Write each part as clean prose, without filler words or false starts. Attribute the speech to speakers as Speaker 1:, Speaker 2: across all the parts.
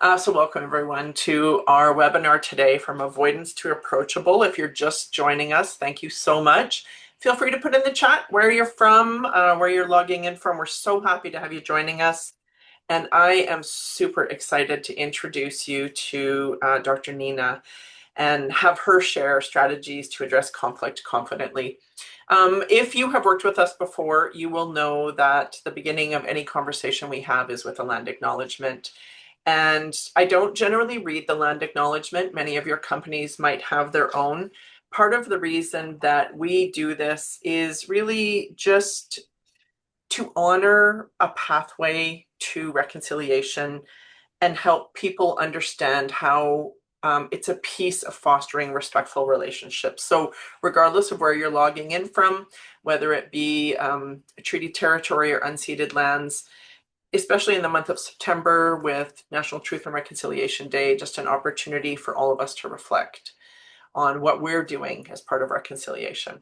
Speaker 1: So welcome everyone to our webinar today from Avoidance to Approachable. If you're just joining us, thank you so much. Feel free to put in the chat where you're from, where you're logging in from. We're so happy to have you joining us. And I am super excited to introduce you to Dr. Nina and have her share strategies to address conflict confidently. If you have worked with us before, you will know that the beginning of any conversation we have is with a land acknowledgement. And I don't generally read the land acknowledgement. Many of your companies might have their own. Part of the reason that we do this is really just to honor a pathway to reconciliation and help people understand how it's a piece of fostering respectful relationships. So, regardless of where you're logging in from, whether it be treaty territory or unceded lands, especially in the month of September with National Truth and Reconciliation Day, just an opportunity for all of us to reflect on what we're doing as part of reconciliation.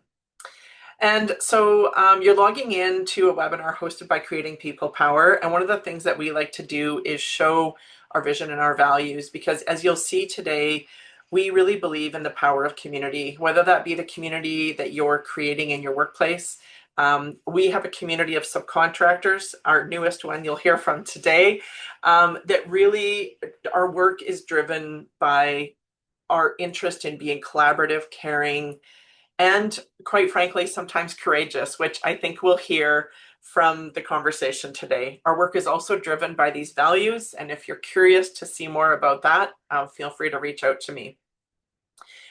Speaker 1: And so you're logging in to a webinar hosted by Creating People Power. And one of the things that we like to do is show our vision and our values, because as you'll see today, we really believe in the power of community, whether that be the community that you're creating in your workplace. We have a community of subcontractors, our newest one you'll hear from today, that really our work is driven by our interest in being collaborative, caring, and quite frankly, sometimes courageous, which I think we'll hear from the conversation today. Our work is also driven by these values, and if you're curious to see more about that, feel free to reach out to me.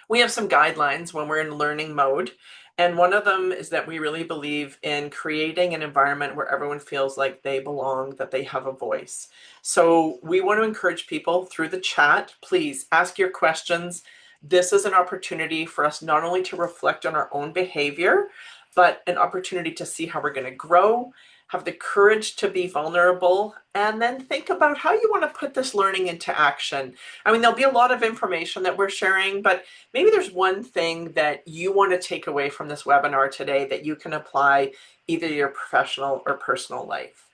Speaker 1: We have some guidelines when we're in learning mode, and one of them is that we really believe in creating an environment where everyone feels like they belong, that they have a voice. So we want to encourage people through the chat, please ask your questions. This is an opportunity for us not only to reflect on our own behavior, but an opportunity to see how we're going to grow, have the courage to be vulnerable, and then think about how you want to put this learning into action. I mean, there'll be a lot of information that we're sharing, but maybe there's one thing that you want to take away from this webinar today that you can apply either your professional or personal life.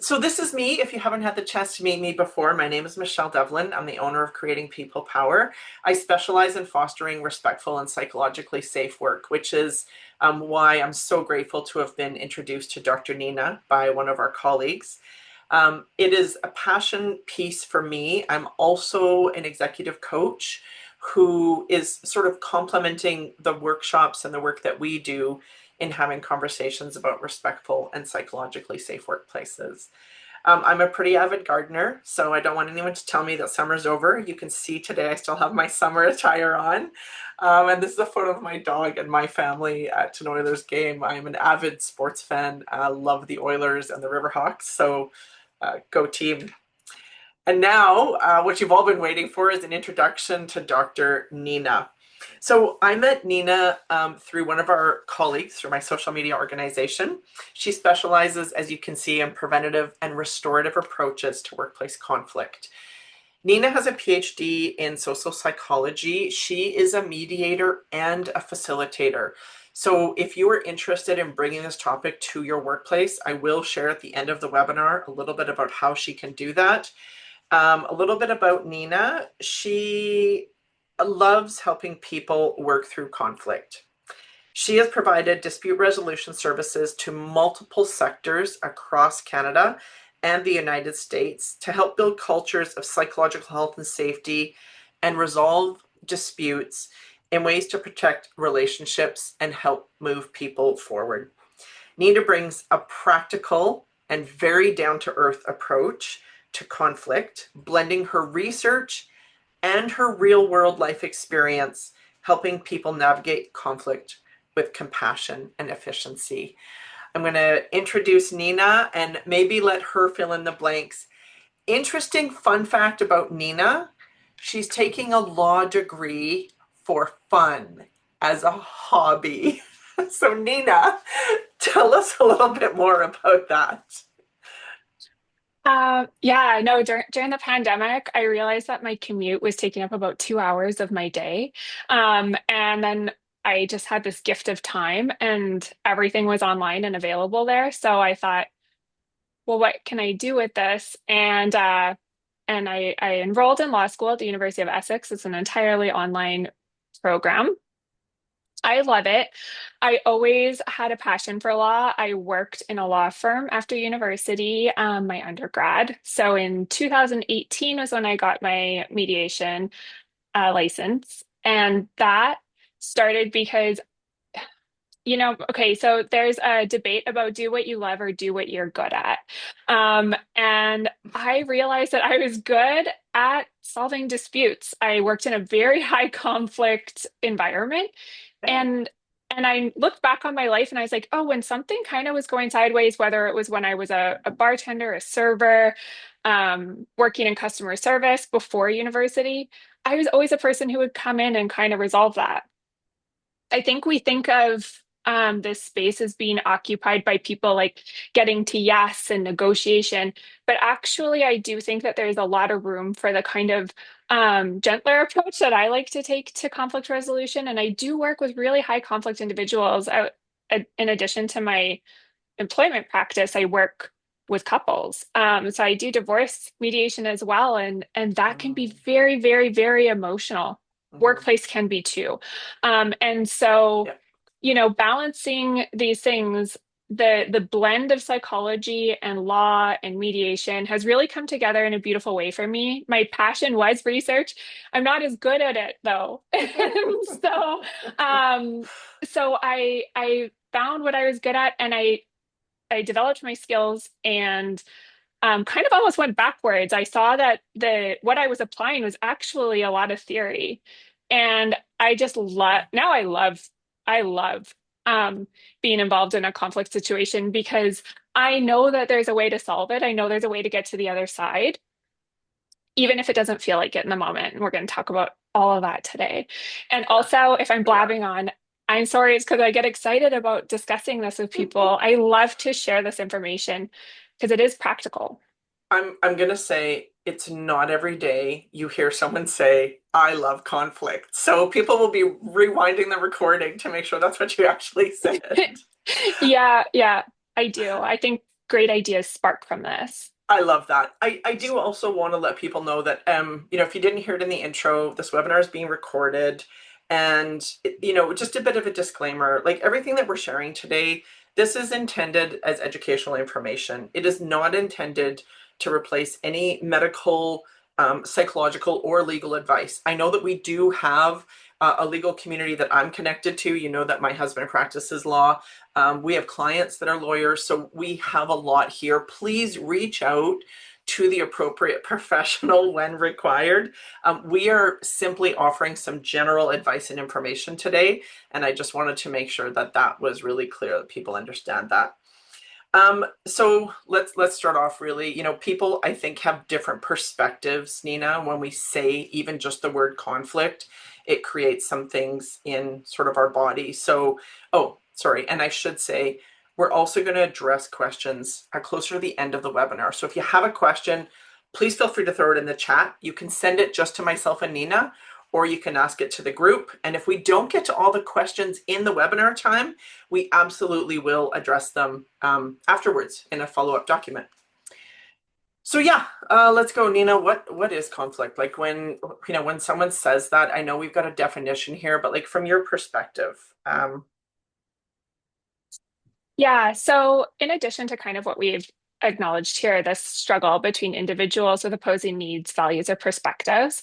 Speaker 1: So this is me. If you haven't had the chance to meet me before, my name is Michelle Devlin. I'm the owner of Creating People Power. I specialize in fostering respectful and psychologically safe work, which is why I'm so grateful to have been introduced to Dr. Nina by one of our colleagues. It is a passion piece for me. I'm also an executive coach who is sort of complementing the workshops and the work that we do in having conversations about respectful and psychologically safe workplaces. I'm a pretty avid gardener, so I don't want anyone to tell me that summer's over. You can see today I still have my summer attire on. And this is a photo of my dog and my family at an Oilers game. I'm an avid sports fan. I love the Oilers and the Riverhawks, so go team. And now, what you've all been waiting for is an introduction to Dr. Nina. So I met Nina through one of our colleagues through my social media organization. She specializes, as you can see, in preventative and restorative approaches to workplace conflict. Nina has a PhD in social psychology. She is a mediator and a facilitator. So if you are interested in bringing this topic to your workplace, I will share at the end of the webinar a little bit about how she can do that. A little bit about Nina. She loves helping people work through conflict. She has provided dispute resolution services to multiple sectors across Canada and the United States to help build cultures of psychological health and safety and resolve disputes in ways to protect relationships and help move people forward. Nina brings a practical and very down-to-earth approach to conflict, blending her research and her real-world life experience, helping people navigate conflict with compassion and efficiency. I'm going to introduce Nina and maybe let her fill in the blanks. Interesting fun fact about Nina, she's taking a law degree for fun as a hobby. So Nina, tell us a little bit more about that.
Speaker 2: Yeah, no, during the pandemic, I realized that my commute was taking up about 2 hours of my day. And then I just had this gift of time and everything was online and available there. So I thought, well, what can I do with this? And and I enrolled in law school at the University of Essex. It's an entirely online program. I love it. I always had a passion for law. I worked in a law firm after university, my undergrad. So in 2018 was when I got my mediation license. And that started because okay, so there's a debate about do what you love or do what you're good at. And I realized that I was good at solving disputes. I worked in a very high conflict environment,
Speaker 1: Okay.
Speaker 2: and I looked back on my life and I was like, oh, when something kind of was going sideways, whether it was when I was a bartender, a server, working in customer service before university, I was always a person who would come in and kind of resolve that. I think we think of this space as being occupied by people like getting to yes and negotiation, but actually, I do think that there's a lot of room for the kind of gentler approach that I like to take to conflict resolution. And I do work with really high conflict individuals. In addition to my employment practice, I work with couples. So I do divorce mediation as well, and that can be
Speaker 1: Mm,
Speaker 2: very, very, very emotional.
Speaker 1: mhm.
Speaker 2: Workplace can be too. And so,
Speaker 1: Yeah.
Speaker 2: balancing these things, the blend of psychology and law and mediation has really come together in a beautiful way for me. My passion was research. I'm not as good at it though. And um, so I found what I was good at, and I developed my skills and kind of almost went backwards. I saw that the what I was applying was actually a lot of theory, and I just love now. I love being involved in a conflict situation because I know that there's a way to solve it. I know there's a way to get to the other side, even if it doesn't feel like it in the moment. And we're going to talk about all of that today. And
Speaker 1: Yeah.
Speaker 2: also, if I'm
Speaker 1: We are.
Speaker 2: blabbing on, I'm sorry, it's because I get excited about discussing this with people. I love to share this information because it is practical.
Speaker 1: I'm gonna say it's not every day you hear someone say, I love conflict. So people will be rewinding the recording to make sure that's what you actually said.
Speaker 2: Yeah, yeah, I do. I think great ideas spark from this.
Speaker 1: I love that. I do also want to let people know that if you didn't hear it in the intro, this webinar is being recorded. And just a bit of a disclaimer, like everything that we're sharing today, this is intended as educational information. It is not intended to replace any medical, psychological, or legal advice. I know that we do have a legal community that I'm connected to. You know that my husband practices law. We have clients that are lawyers, so we have a lot here. Please reach out to the appropriate professional when required. We are simply offering some general advice and information today, and I just wanted to make sure that that was really clear, that people understand that. So let's start off really. People I think have different perspectives, Nina. When we say even just the word conflict, it creates some things in sort of our body. So, oh, sorry, and I should say we're also going to address questions closer to the end of the webinar. So if you have a question, please feel free to throw it in the chat. You can send it just to myself and Nina, or you can ask it to the group. And if we don't get to all the questions in the webinar time, we absolutely will address them afterwards in a follow-up document. So yeah, let's go, Nina. What is conflict? Like when someone says that, I know we've got a definition here, but like from your perspective,
Speaker 2: Yeah, so in addition to kind of what we've acknowledged here, this struggle between individuals with opposing needs, values, or perspectives,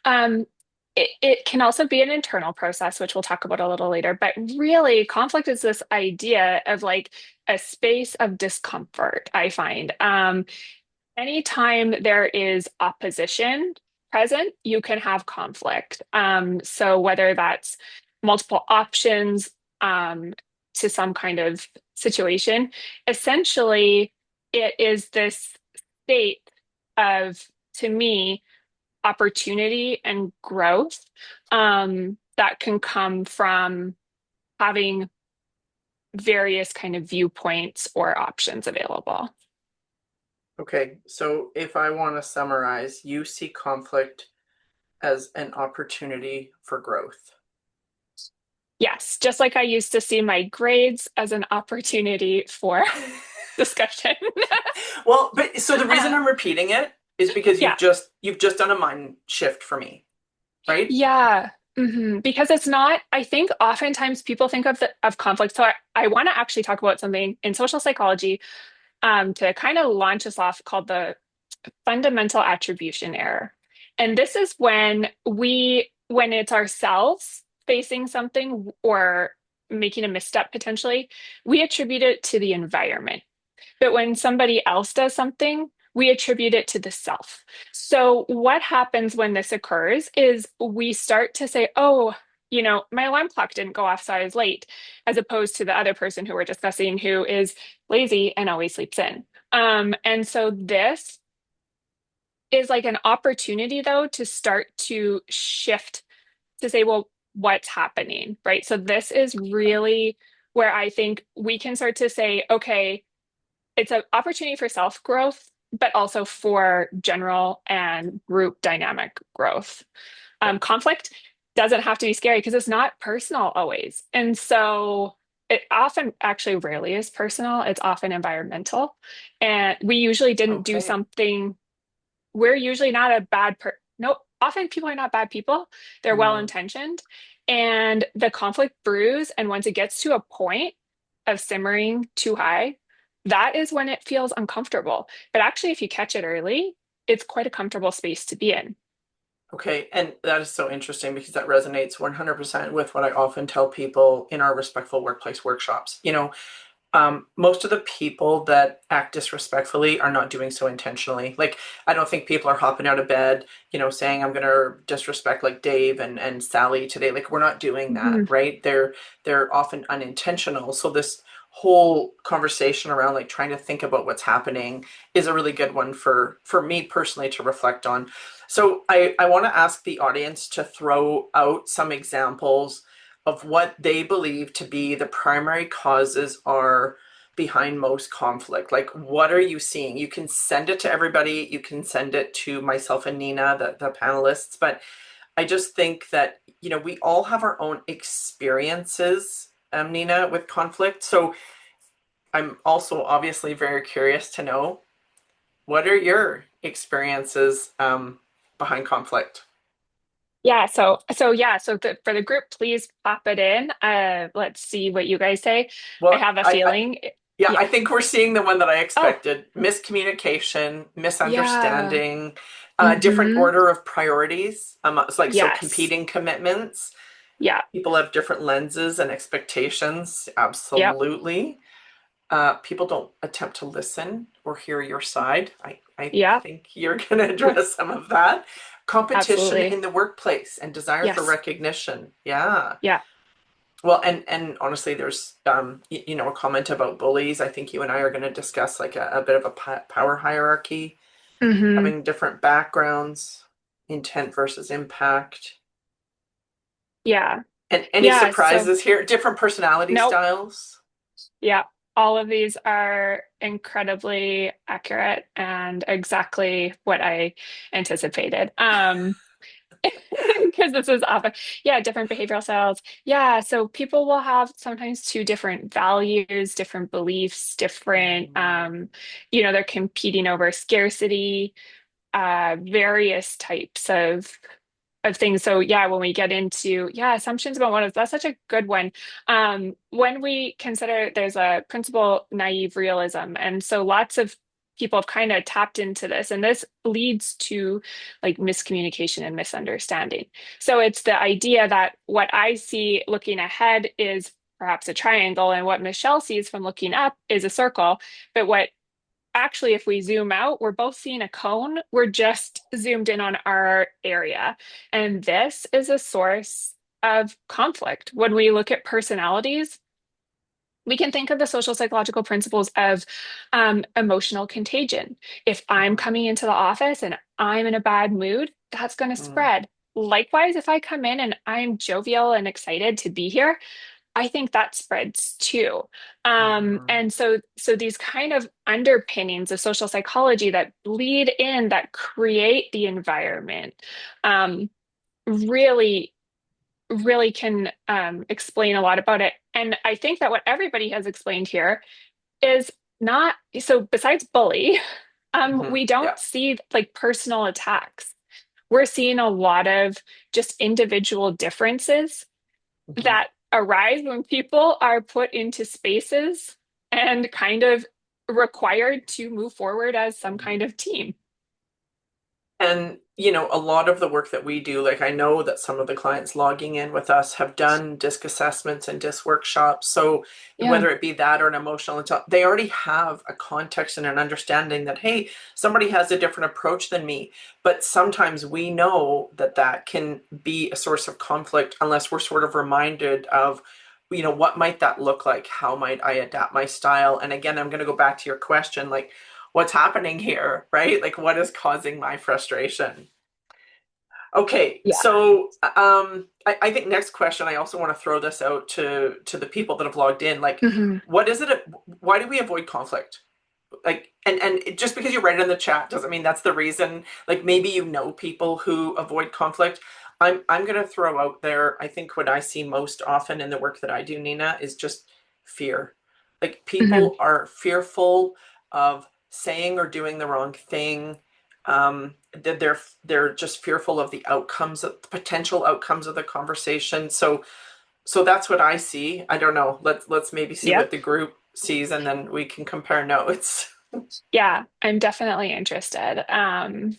Speaker 2: um, it can also be an internal process, which we'll talk about a little later. But really, conflict is this idea of like a space of discomfort, I find. Anytime there is opposition present, you can have conflict. So whether that's multiple options to some kind of situation, essentially it is this state of, to me, opportunity and growth that can come from having various kind of viewpoints or options available.
Speaker 1: okay, so if I want to summarize, you see conflict as an opportunity for growth.
Speaker 2: Yes, just like I used to see my grades as an opportunity for discussion.
Speaker 1: Well, but so the reason
Speaker 2: Uh,
Speaker 1: I'm repeating it is because
Speaker 2: Yeah.
Speaker 1: you've just done a mind shift for me, right?
Speaker 2: Yeah. Because it's not, I think oftentimes people think of conflict. So I want to actually talk about something in social psychology to kind of launch us off called the fundamental attribution error. And this is when it's ourselves facing something or making a misstep potentially, we attribute it to the environment. But when somebody else does something, we attribute it to the self. So what happens when this occurs is we start to say, oh, my alarm clock didn't go off, so I was late, as opposed to the other person who we're discussing who is lazy and always sleeps in. And so this is like an opportunity, though, to start to shift to say, well, what's happening, right? So this is really where I think we can start to say, okay, it's an opportunity for self growth, but also for general and group dynamic growth.
Speaker 1: Okay.
Speaker 2: Conflict doesn't have to be scary because it's not personal always. And so it often actually rarely is personal, it's often environmental. And we usually didn't do
Speaker 1: Okay.
Speaker 2: something we're usually not a bad no, often people are not bad people. They're well
Speaker 1: Mm,
Speaker 2: intentioned. And the conflict brews, and once it gets to a point of simmering too high, that is when it feels uncomfortable. But actually, if you catch it early, it's quite a comfortable space to be in.
Speaker 1: okay. And that is so interesting because that resonates 100% with what I often tell people in our respectful workplace workshops. Most of the people that act disrespectfully are not doing so intentionally. Like, I don't think people are hopping out of bed, saying I'm gonna disrespect like Dave and Sally today. Like, we're not doing that,
Speaker 2: Mhm.
Speaker 1: right? They're often unintentional. So this whole conversation around like trying to think about what's happening is a really good one for me personally to reflect on. So I want to ask the audience to throw out some examples of what they believe to be the primary causes are behind most conflict. Like, what are you seeing? You can send it to everybody. You can send it to myself and Nina, the panelists. But I just think that, we all have our own experiences, Nina, with conflict. So I'm also obviously very curious to know what are your experiences behind conflict?
Speaker 2: For the group, please pop it in. Let's see what you guys say. I
Speaker 1: Well,
Speaker 2: have a feeling.
Speaker 1: yeah,
Speaker 2: Yeah.
Speaker 1: I think we're seeing the one that I
Speaker 2: Oh,
Speaker 1: expected. Miscommunication,
Speaker 2: yeah.
Speaker 1: misunderstanding, different
Speaker 2: Hmm.
Speaker 1: order of priorities. It's like so
Speaker 2: Yes.
Speaker 1: competing commitments.
Speaker 2: Yeah.
Speaker 1: People have different lenses and expectations.
Speaker 2: Yep.
Speaker 1: Absolutely. People don't attempt to listen or hear your side. I
Speaker 2: Yep.
Speaker 1: think you're going to address some of that. Competition in
Speaker 2: Absolutely.
Speaker 1: the workplace and desire for
Speaker 2: Yes.
Speaker 1: recognition. Yeah.
Speaker 2: Yeah.
Speaker 1: Well, and honestly, there's a comment about bullies. I think you and I are going to discuss like a bit of a power hierarchy,
Speaker 2: Hmm.
Speaker 1: having different backgrounds, intent versus impact.
Speaker 2: Yeah.
Speaker 1: And any
Speaker 2: Yeah. So,
Speaker 1: surprises here? Different personality
Speaker 2: nope.
Speaker 1: styles.
Speaker 2: Yeah. All of these are incredibly accurate and exactly what I anticipated. Because this is often, yeah, different behavioral styles. Yeah. So people will have sometimes two different values, different beliefs, different,
Speaker 1: Mhm.
Speaker 2: they're competing over scarcity, various types of things. So yeah, when we get into assumptions about motives, that's such a good one. When we consider there's a principle naive realism, and so lots of people have kind of tapped into this, and this leads to like miscommunication and misunderstanding. So it's the idea that what I see looking ahead is perhaps a triangle, and what Michelle sees from looking up is a circle. But what actually, if we zoom out, we're both seeing a cone. We're just zoomed in on our area. And this is a source of conflict. When we look at personalities, we can think of the social psychological principles of emotional contagion. If I'm
Speaker 1: Mhm.
Speaker 2: coming into the office and I'm in a bad mood, that's going to
Speaker 1: Mhm.
Speaker 2: spread. Likewise, if I come in and I'm jovial and excited to be here, I think that spreads too.
Speaker 1: Mhm.
Speaker 2: And so these kind of underpinnings of social psychology that bleed in, that create the environment, um, really, really can explain a lot about it. And I think that what everybody has explained here is not so besides bully.
Speaker 1: Hmm.
Speaker 2: We don't
Speaker 1: Yeah.
Speaker 2: see like personal attacks. We're seeing a lot of just individual differences
Speaker 1: Hmm.
Speaker 2: that arise when people are put into spaces and kind of required to move forward as some kind of team.
Speaker 1: And, a lot of the work that we do, like I know that some of the clients logging in with us have done disc assessments and disc workshops. So
Speaker 2: Yeah.
Speaker 1: whether it be that or an emotional intelligence, they already have a context and an understanding that, hey, somebody has a different approach than me. But sometimes we know that that can be a source of conflict unless we're sort of reminded of, what might that look like? How might I adapt my style? And again, I'm going to go back to your question, like, what's happening here, right? Like, what is causing my frustration? Okay,
Speaker 2: Yeah.
Speaker 1: so I think next question, I also want to throw this out to the people that have logged in. Like,
Speaker 2: Mhm.
Speaker 1: what is it? Why do we avoid conflict? Like, and just because you write it in the chat doesn't mean that's the reason. Like, maybe people who avoid conflict. I'm gonna throw out there. I think what I see most often in the work that I do, Nina, is just fear. Like,
Speaker 2: Mhm.
Speaker 1: people are fearful of saying or doing the wrong thing. That they're just fearful of the outcomes, of the potential outcomes of the conversation. So that's what I see. I don't know. Let's maybe see what
Speaker 2: Yep.
Speaker 1: the group sees, and then we can compare notes.
Speaker 2: Yeah, I'm definitely interested.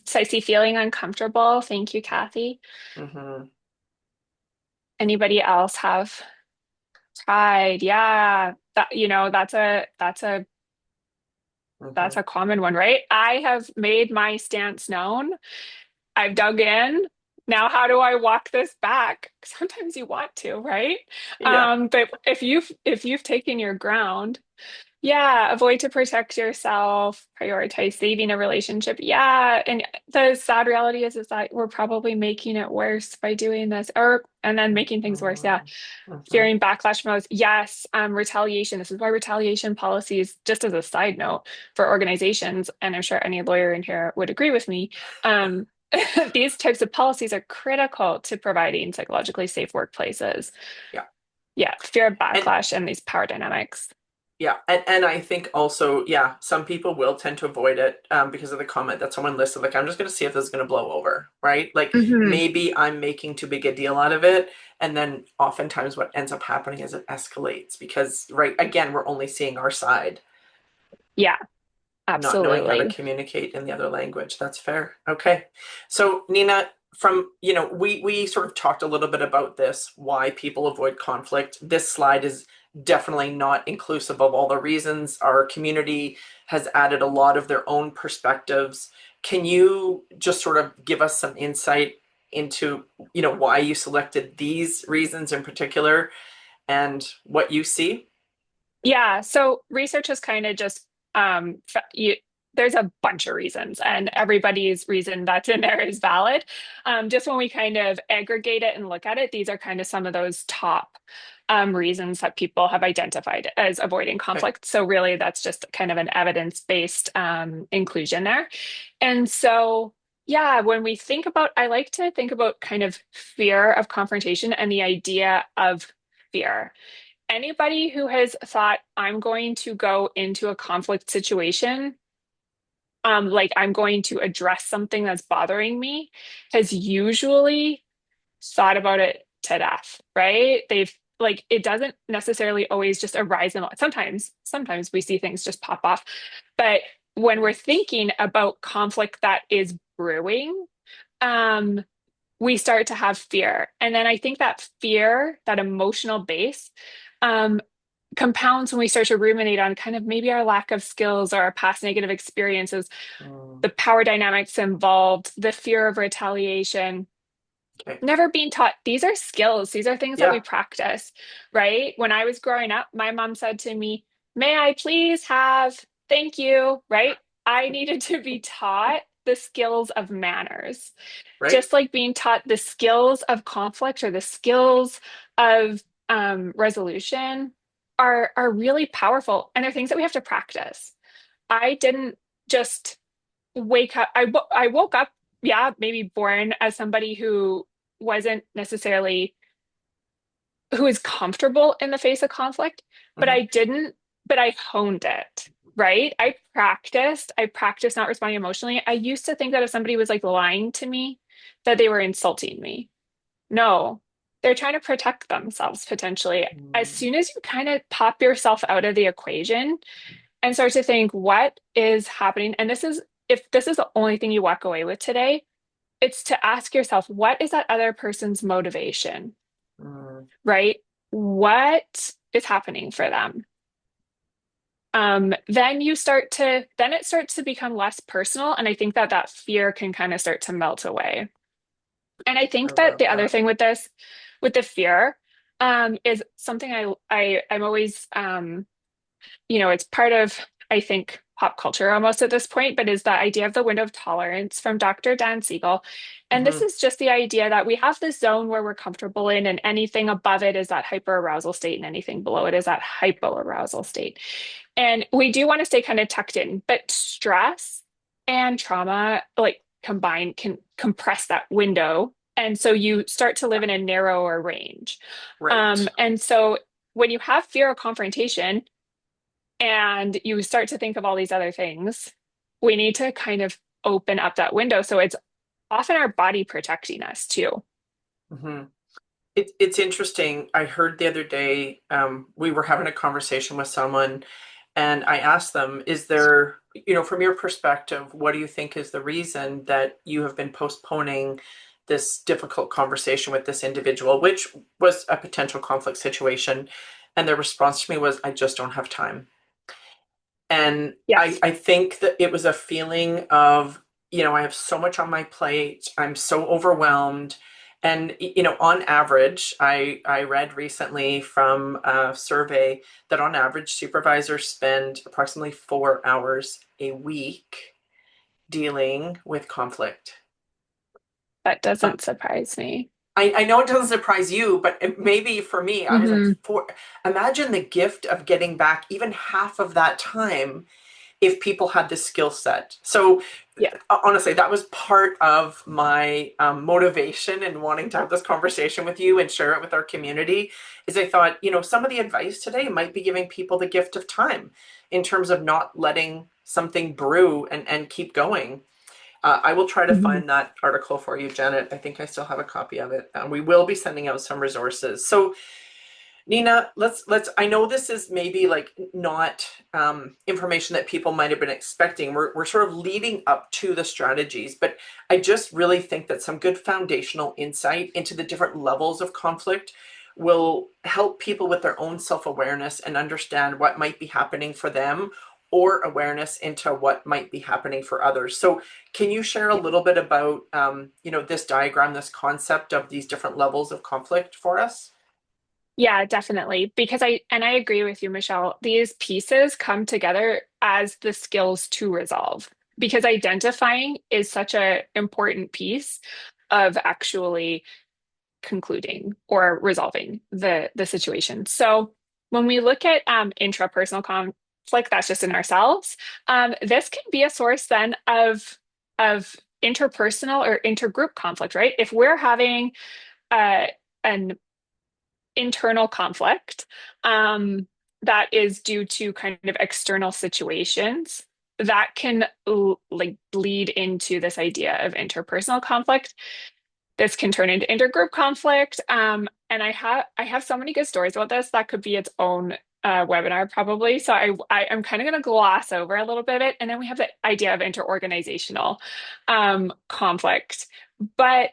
Speaker 2: So I see feeling uncomfortable. Thank you, Kathy.
Speaker 1: Hmm.
Speaker 2: Anybody else have tried? Yeah, that that's
Speaker 1: Hmm.
Speaker 2: a common one, right? I have made my stance known. I've dug in. Now, how do I walk this back? Sometimes you want to, right?
Speaker 1: Yeah.
Speaker 2: But if you've taken your ground, yeah, avoid to protect yourself, prioritize saving a relationship. Yeah, and the sad reality is that we're probably making it worse by doing this, or and then making things worse. Yeah,
Speaker 1: Hmm. Hmm.
Speaker 2: fearing backlash from others. Yes, retaliation. This is why retaliation policies, just as a side note for organizations, and I'm sure any lawyer in here would agree with me. Um, these types of policies are critical to providing psychologically safe workplaces.
Speaker 1: Yeah.
Speaker 2: Yeah, fear of
Speaker 1: And
Speaker 2: backlash and these power dynamics.
Speaker 1: yeah, and I think also, yeah, some people will tend to avoid it because of the comment that someone listed. Like, I'm just going to see if this is going to blow over, right? Like,
Speaker 2: Hmm.
Speaker 1: maybe I'm making too big a deal out of it, and then oftentimes what ends up happening is it escalates because, right, again, we're only seeing our side,
Speaker 2: Yeah,
Speaker 1: not knowing how to
Speaker 2: absolutely.
Speaker 1: communicate in the other language. That's fair. Okay. So, Nina, from, we sort of talked a little bit about this, why people avoid conflict. This slide is definitely not inclusive of all the reasons. Our community has added a lot of their own perspectives. Can you just sort of give us some insight into, why you selected these reasons in particular and what you see?
Speaker 2: Yeah, so research is kind of just there's a bunch of reasons, and everybody's reason that's in there is valid. Just when we kind of aggregate it and look at it, these are kind of some of those top reasons that people have identified as avoiding
Speaker 1: Okay.
Speaker 2: conflict. So really, that's just kind of an evidence-based inclusion there. And so, yeah, when we think about, I like to think about kind of fear of confrontation and the idea of fear. Anybody who has thought, I'm going to go into a conflict situation, like I'm going to address something that's bothering me, has usually thought about it to death, right? They've like it doesn't necessarily always just arise in sometimes we see things just pop off. But when we're thinking about conflict that is brewing, um, we start to have fear. And then I think that fear, that emotional base, um, compounds when we start to ruminate on kind of maybe our lack of skills or our past negative experiences,
Speaker 1: Mm,
Speaker 2: the power dynamics involved, the fear of retaliation,
Speaker 1: okay.
Speaker 2: never being taught. These are skills, these are things that we
Speaker 1: Yeah.
Speaker 2: practice, right? When I was growing up, my mom said to me, may I please have, thank you, right? I needed to be taught the skills of manners,
Speaker 1: Right.
Speaker 2: just like being taught the skills of conflict or the skills of resolution are really powerful, and they're things that we have to practice. I didn't just wake up. I woke up, yeah, maybe born as somebody who wasn't necessarily who is comfortable in the face of conflict, but
Speaker 1: Hmm.
Speaker 2: I didn't. But I honed it. right? I practiced not responding emotionally. I used to think that if somebody was like lying to me, that they were insulting me. No, they're trying to protect themselves potentially. As
Speaker 1: Mm,
Speaker 2: soon as you kind of pop yourself out of the equation and start to think, what is happening? And this is, if this is the only thing you walk away with today, it's to ask yourself, what is that other person's motivation,
Speaker 1: mm,
Speaker 2: right? What is happening for them? Then it starts to become less personal. And I think that that fear can kind of start to melt away. And I
Speaker 1: I
Speaker 2: think that
Speaker 1: love
Speaker 2: the other
Speaker 1: that.
Speaker 2: thing with this, with the fear, is something I'm always, it's part of, I think, pop culture almost at this point, but is the idea of the window of tolerance from Dr. Dan Siegel. And this
Speaker 1: Hmm.
Speaker 2: is just the idea that we have this zone where we're comfortable in, and anything above it is that hyperarousal state, and anything below it is that hypoarousal state. And we do want to stay kind of tucked in, but stress and trauma, like combined, can compress that window. And so you start to live in a narrower range.
Speaker 1: Right.
Speaker 2: And so when you have fear of confrontation and you start to think of all these other things, we need to kind of open up that window. So it's often our body protecting us too.
Speaker 1: Hmm. It's interesting. I heard the other day, we were having a conversation with someone, and I asked them, is there, from your perspective, what do you think is the reason that you have been postponing this difficult conversation with this individual, which was a potential conflict situation? And their response to me was, I just don't have time. And I,
Speaker 2: Yes.
Speaker 1: I think that it was a feeling of, I have so much on my plate. I'm so overwhelmed. And, on average, I read recently from a survey that on average, supervisors spend approximately 4 hours a week dealing with conflict.
Speaker 2: That
Speaker 1: Uh,
Speaker 2: doesn't surprise me.
Speaker 1: I know it doesn't surprise you, but maybe for me, I was like,
Speaker 2: Hmm.
Speaker 1: imagine the gift of getting back even half of that time if people had this skill set. So
Speaker 2: Yeah.
Speaker 1: honestly, that was part of my motivation in wanting to have this conversation with you and share it with our community. Is I thought, some of the advice today might be giving people the gift of time in terms of not letting something brew and keep going. I will try to
Speaker 2: Mhm.
Speaker 1: find that article for you, Janet. I think I still have a copy of it. We will be sending out some resources. So Nina, let's I know this is maybe like not information that people might have been expecting. We're sort of leading up to the strategies, but I just really think that some good foundational insight into the different levels of conflict will help people with their own self-awareness and understand what might be happening for them or awareness into what might be happening for others. So can you share a
Speaker 2: Yeah.
Speaker 1: little bit about this diagram, this concept of these different levels of conflict for us?
Speaker 2: Yeah, definitely. Because I agree with you, Michelle. These pieces come together as the skills to resolve. Because identifying is such an important piece of actually concluding or resolving the situation. So when we look at intrapersonal conflict, that's just in ourselves. This can be a source then of interpersonal or intergroup conflict, right? If we're having an internal conflict that is due to kind of external situations, that can like bleed into this idea of interpersonal conflict. This can turn into intergroup conflict. And I have so many good stories about this. That could be its own webinar probably. So I'm kind of going to gloss over a little bit of it, and then we have the idea of interorganizational conflict. But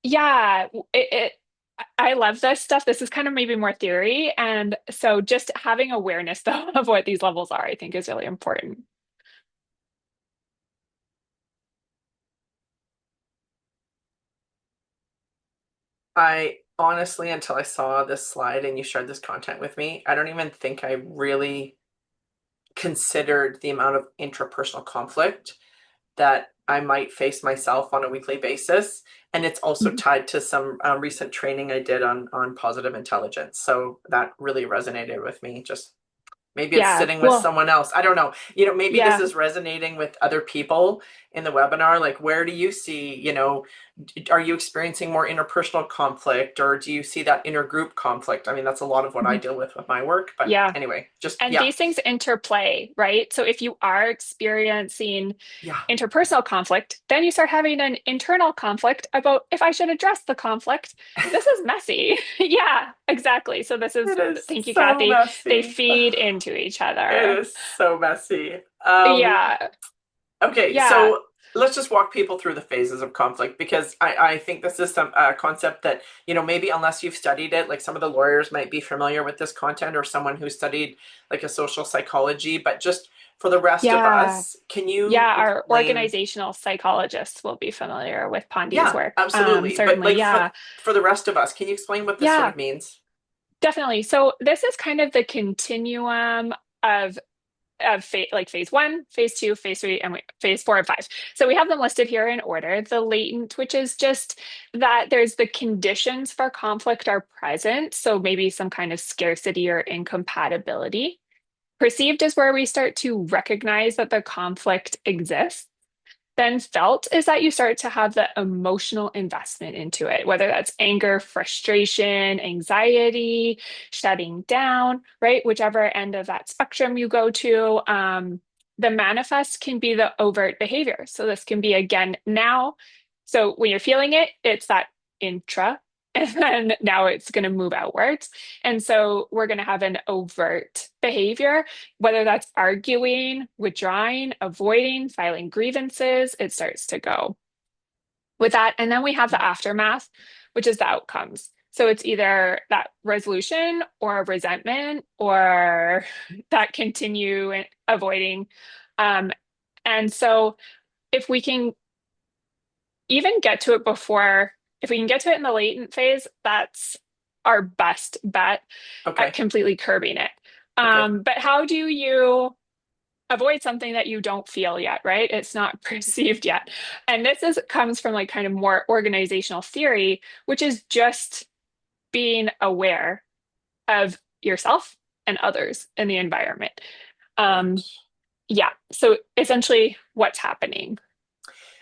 Speaker 2: yeah, I love this stuff. This is kind of maybe more theory, and so just having awareness though of what these levels are, I think, is really important.
Speaker 1: I honestly, until I saw this slide and you shared this content with me, I don't even think I really considered the amount of interpersonal conflict that I might face myself on a weekly basis. And it's also
Speaker 2: Mhm.
Speaker 1: tied to some recent training I did on positive intelligence. So that really resonated with me. Just Maybe it's
Speaker 2: Yeah.
Speaker 1: sitting with
Speaker 2: Well,
Speaker 1: someone else. I don't know. Maybe this
Speaker 2: yeah.
Speaker 1: is resonating with other people in the webinar. Like, where do you see, are you experiencing more interpersonal conflict, or do you see that intergroup conflict? I mean, that's a lot of what I
Speaker 2: Mhm.
Speaker 1: deal with my work. But
Speaker 2: Yeah.
Speaker 1: anyway, just,
Speaker 2: And
Speaker 1: yeah,
Speaker 2: these things interplay, right? So if you are experiencing
Speaker 1: yeah,
Speaker 2: interpersonal conflict, then you start having an internal conflict about if I should address the conflict. This is messy. Yeah, exactly. So this is,
Speaker 1: it is
Speaker 2: thank you,
Speaker 1: so
Speaker 2: Kathy. They
Speaker 1: messy.
Speaker 2: feed into each
Speaker 1: It
Speaker 2: other.
Speaker 1: is so messy.
Speaker 2: Yeah.
Speaker 1: Okay,
Speaker 2: Yeah.
Speaker 1: so let's just walk people through the phases of conflict because I think this is some concept that, maybe unless you've studied it, like some of the lawyers might be familiar with this content or someone who studied like a social psychology, but just for the rest of
Speaker 2: Yeah.
Speaker 1: us, can you
Speaker 2: Yeah. Our
Speaker 1: explain?
Speaker 2: organizational psychologists will be familiar with Pondi's
Speaker 1: Yeah,
Speaker 2: work.
Speaker 1: absolutely. But
Speaker 2: Certainly.
Speaker 1: like
Speaker 2: Yeah.
Speaker 1: for the rest of us, can you explain what this sort
Speaker 2: Yeah.
Speaker 1: of means?
Speaker 2: Definitely. So this is kind of the continuum of like phase one, phase two, phase three, and phase four and five. So we have them listed here in order. The latent, which is just that there's the conditions for conflict are present. So maybe some kind of scarcity or incompatibility. Perceived is where we start to recognize that the conflict exists. Then felt is that you start to have the emotional investment into it, whether that's anger, frustration, anxiety, shutting down, right? Whichever end of that spectrum you go to. The manifest can be the overt behavior. So this can be again now. So when you're feeling it, it's that intra, and then now it's going to move outwards. And so we're going to have an overt behavior, whether that's arguing, withdrawing, avoiding, filing grievances, it starts to go with that. And then we have the aftermath, which is the outcomes. So it's either that resolution or resentment or that continue avoiding. Um, and so if we can even get to it before, if we can get to it in the latent phase, that's our best bet at
Speaker 1: Okay,
Speaker 2: completely curbing it.
Speaker 1: okay,
Speaker 2: But how do you avoid something that you don't feel yet, right? It's not perceived yet. And this is comes from like kind of more organizational theory, which is just being aware of yourself and others in the environment.
Speaker 1: right.
Speaker 2: Um, yeah. So essentially what's happening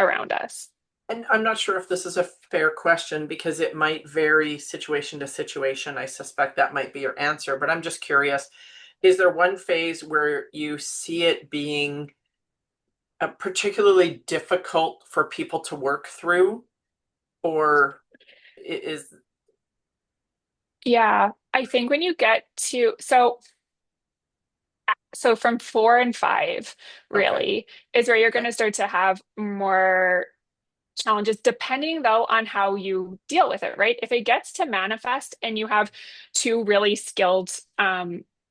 Speaker 2: around us.
Speaker 1: And I'm not sure if this is a fair question because it might vary situation to situation. I suspect that might be your answer, but I'm just curious. Is there one phase where you see it being particularly difficult for people to work through, or is
Speaker 2: Yeah. I think when you get to so from four and five
Speaker 1: okay,
Speaker 2: really is where you're going
Speaker 1: okay,
Speaker 2: to start to have more challenges depending though on how you deal with it, right? If it gets to manifest and you have two really skilled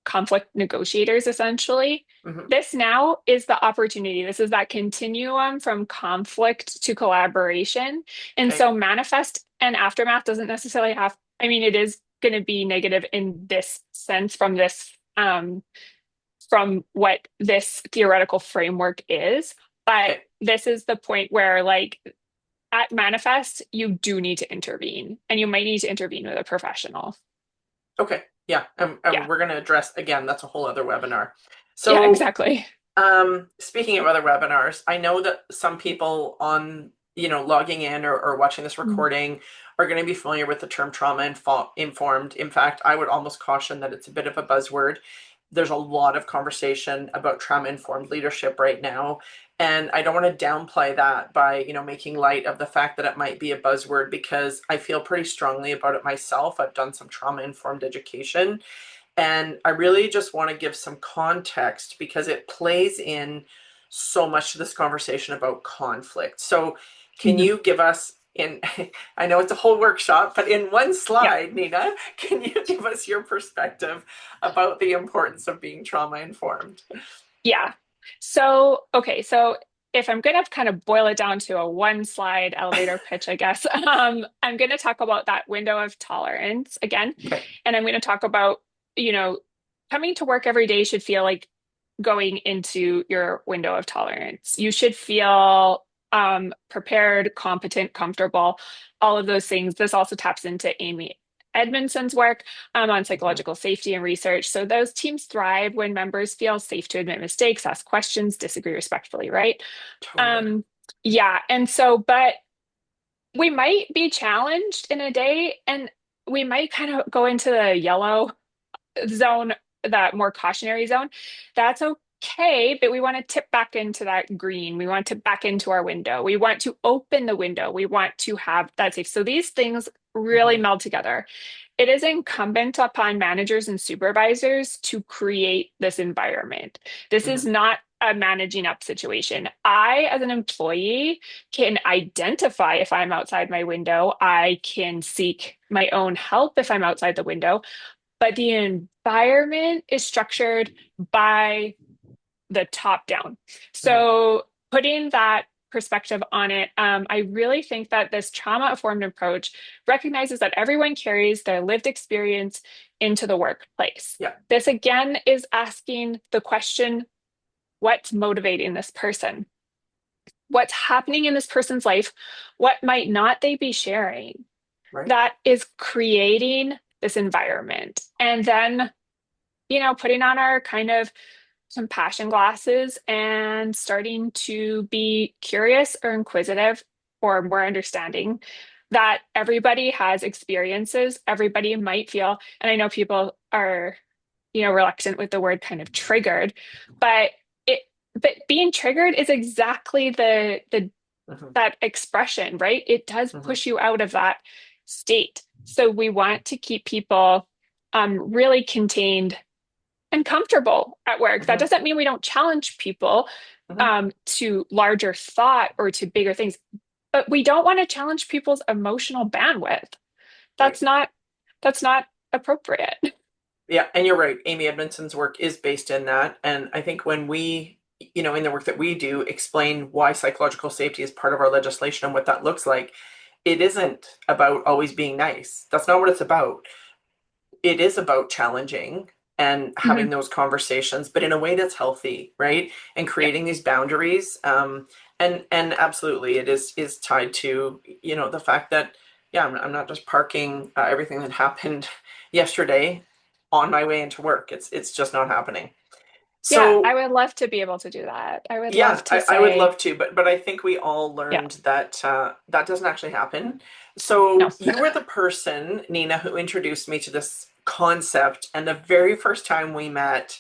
Speaker 2: conflict negotiators, essentially,
Speaker 1: hmm,
Speaker 2: this now is the opportunity. This is that continuum from conflict to collaboration. And
Speaker 1: okay,
Speaker 2: so manifest and aftermath doesn't necessarily have, I mean, it is going to be negative in this sense from what this theoretical framework is. But
Speaker 1: okay,
Speaker 2: this is the point where, like, at Manifest, you do need to intervene, and you might need to intervene with a professional.
Speaker 1: okay. Yeah, and
Speaker 2: Yeah.
Speaker 1: we're going to address again. That's a whole other webinar.
Speaker 2: Yeah,
Speaker 1: So
Speaker 2: exactly.
Speaker 1: speaking of other webinars, I know that some people on, logging in or watching this
Speaker 2: Mhm.
Speaker 1: recording are going to be familiar with the term trauma informed. In fact, I would almost caution that it's a bit of a buzzword. There's a lot of conversation about trauma informed leadership right now. And I don't want to downplay that by, making light of the fact that it might be a buzzword because I feel pretty strongly about it myself. I've done some trauma informed education and I really just want to give some context because it plays in so much to this conversation about conflict. So, can
Speaker 2: Mhm.
Speaker 1: you give us in I know it's a whole workshop, but in one
Speaker 2: Yeah.
Speaker 1: slide, Nina, can you give us your perspective about the importance of being trauma informed?
Speaker 2: Yeah. So, okay. So, if I'm going to kind of boil it down to a one slide elevator pitch, I guess, I'm going to talk about that window of tolerance again.
Speaker 1: Okay.
Speaker 2: And I'm going to talk about, you know, coming to work every day should feel like going into your window of tolerance. You should feel prepared, competent, comfortable, all of those things. This also taps into Amy. Edmondson's work on
Speaker 1: Mhm.
Speaker 2: psychological safety and research. So those teams thrive when members feel safe to admit mistakes, ask questions, disagree respectfully, right?
Speaker 1: Totally.
Speaker 2: Um, yeah. And so, but we might be challenged in a day and we might kind of go into the yellow zone, that more cautionary zone. That's okay, but we want to tip back into that green. We want to back into our window. We want to open the window. We want to have that safe. So these things really
Speaker 1: Hmm.
Speaker 2: meld together. It is incumbent upon managers and supervisors to create this environment. This is
Speaker 1: Hmm.
Speaker 2: not a managing up situation. I, as an employee, can identify if I'm outside my window. I can seek my own help if I'm outside the window, but the environment is structured by the top down.
Speaker 1: Hmm.
Speaker 2: So putting that perspective on it, I really think that this trauma-informed approach recognizes that everyone carries their lived experience into the workplace.
Speaker 1: Yeah.
Speaker 2: This again is asking the question, what's motivating this person? What's happening in this person's life? What might not they be sharing?
Speaker 1: Right.
Speaker 2: That is creating this environment. And then, putting on our kind of compassion glasses and starting to be curious or inquisitive or more understanding that everybody has experiences. Everybody might feel, and I know people are, reluctant with the word kind of triggered, but it, but being triggered is exactly the
Speaker 1: Hmm.
Speaker 2: that expression, right? It does
Speaker 1: Hmm.
Speaker 2: push you out of that state. So we want to keep people really contained and comfortable at work. That
Speaker 1: Hmm.
Speaker 2: doesn't mean we don't challenge people
Speaker 1: Hmm.
Speaker 2: to larger thought or to bigger things, but we don't want to challenge people's emotional bandwidth.
Speaker 1: Right.
Speaker 2: That's not that's not appropriate.
Speaker 1: Yeah, and you're right. Amy Edmondson's work is based in that. And I think when we, in the work that we do, explain why psychological safety is part of our legislation and what that looks like, it isn't about always being nice. That's not what it's about. It is about challenging and
Speaker 2: Mhm.
Speaker 1: having those conversations, but in a way that's healthy, right? And
Speaker 2: Yeah.
Speaker 1: creating these boundaries. And absolutely, it is tied to the fact that yeah, I'm not just parking everything that happened yesterday on my way into work. It's just not happening.
Speaker 2: Yeah, I
Speaker 1: So
Speaker 2: would love to be able to do that. I would
Speaker 1: yeah,
Speaker 2: love to
Speaker 1: I would
Speaker 2: say,
Speaker 1: love to, but I think we all
Speaker 2: yeah,
Speaker 1: learned that that doesn't actually happen.
Speaker 2: no.
Speaker 1: So you were the person, Nina, who introduced me to this concept, and the very first time we met,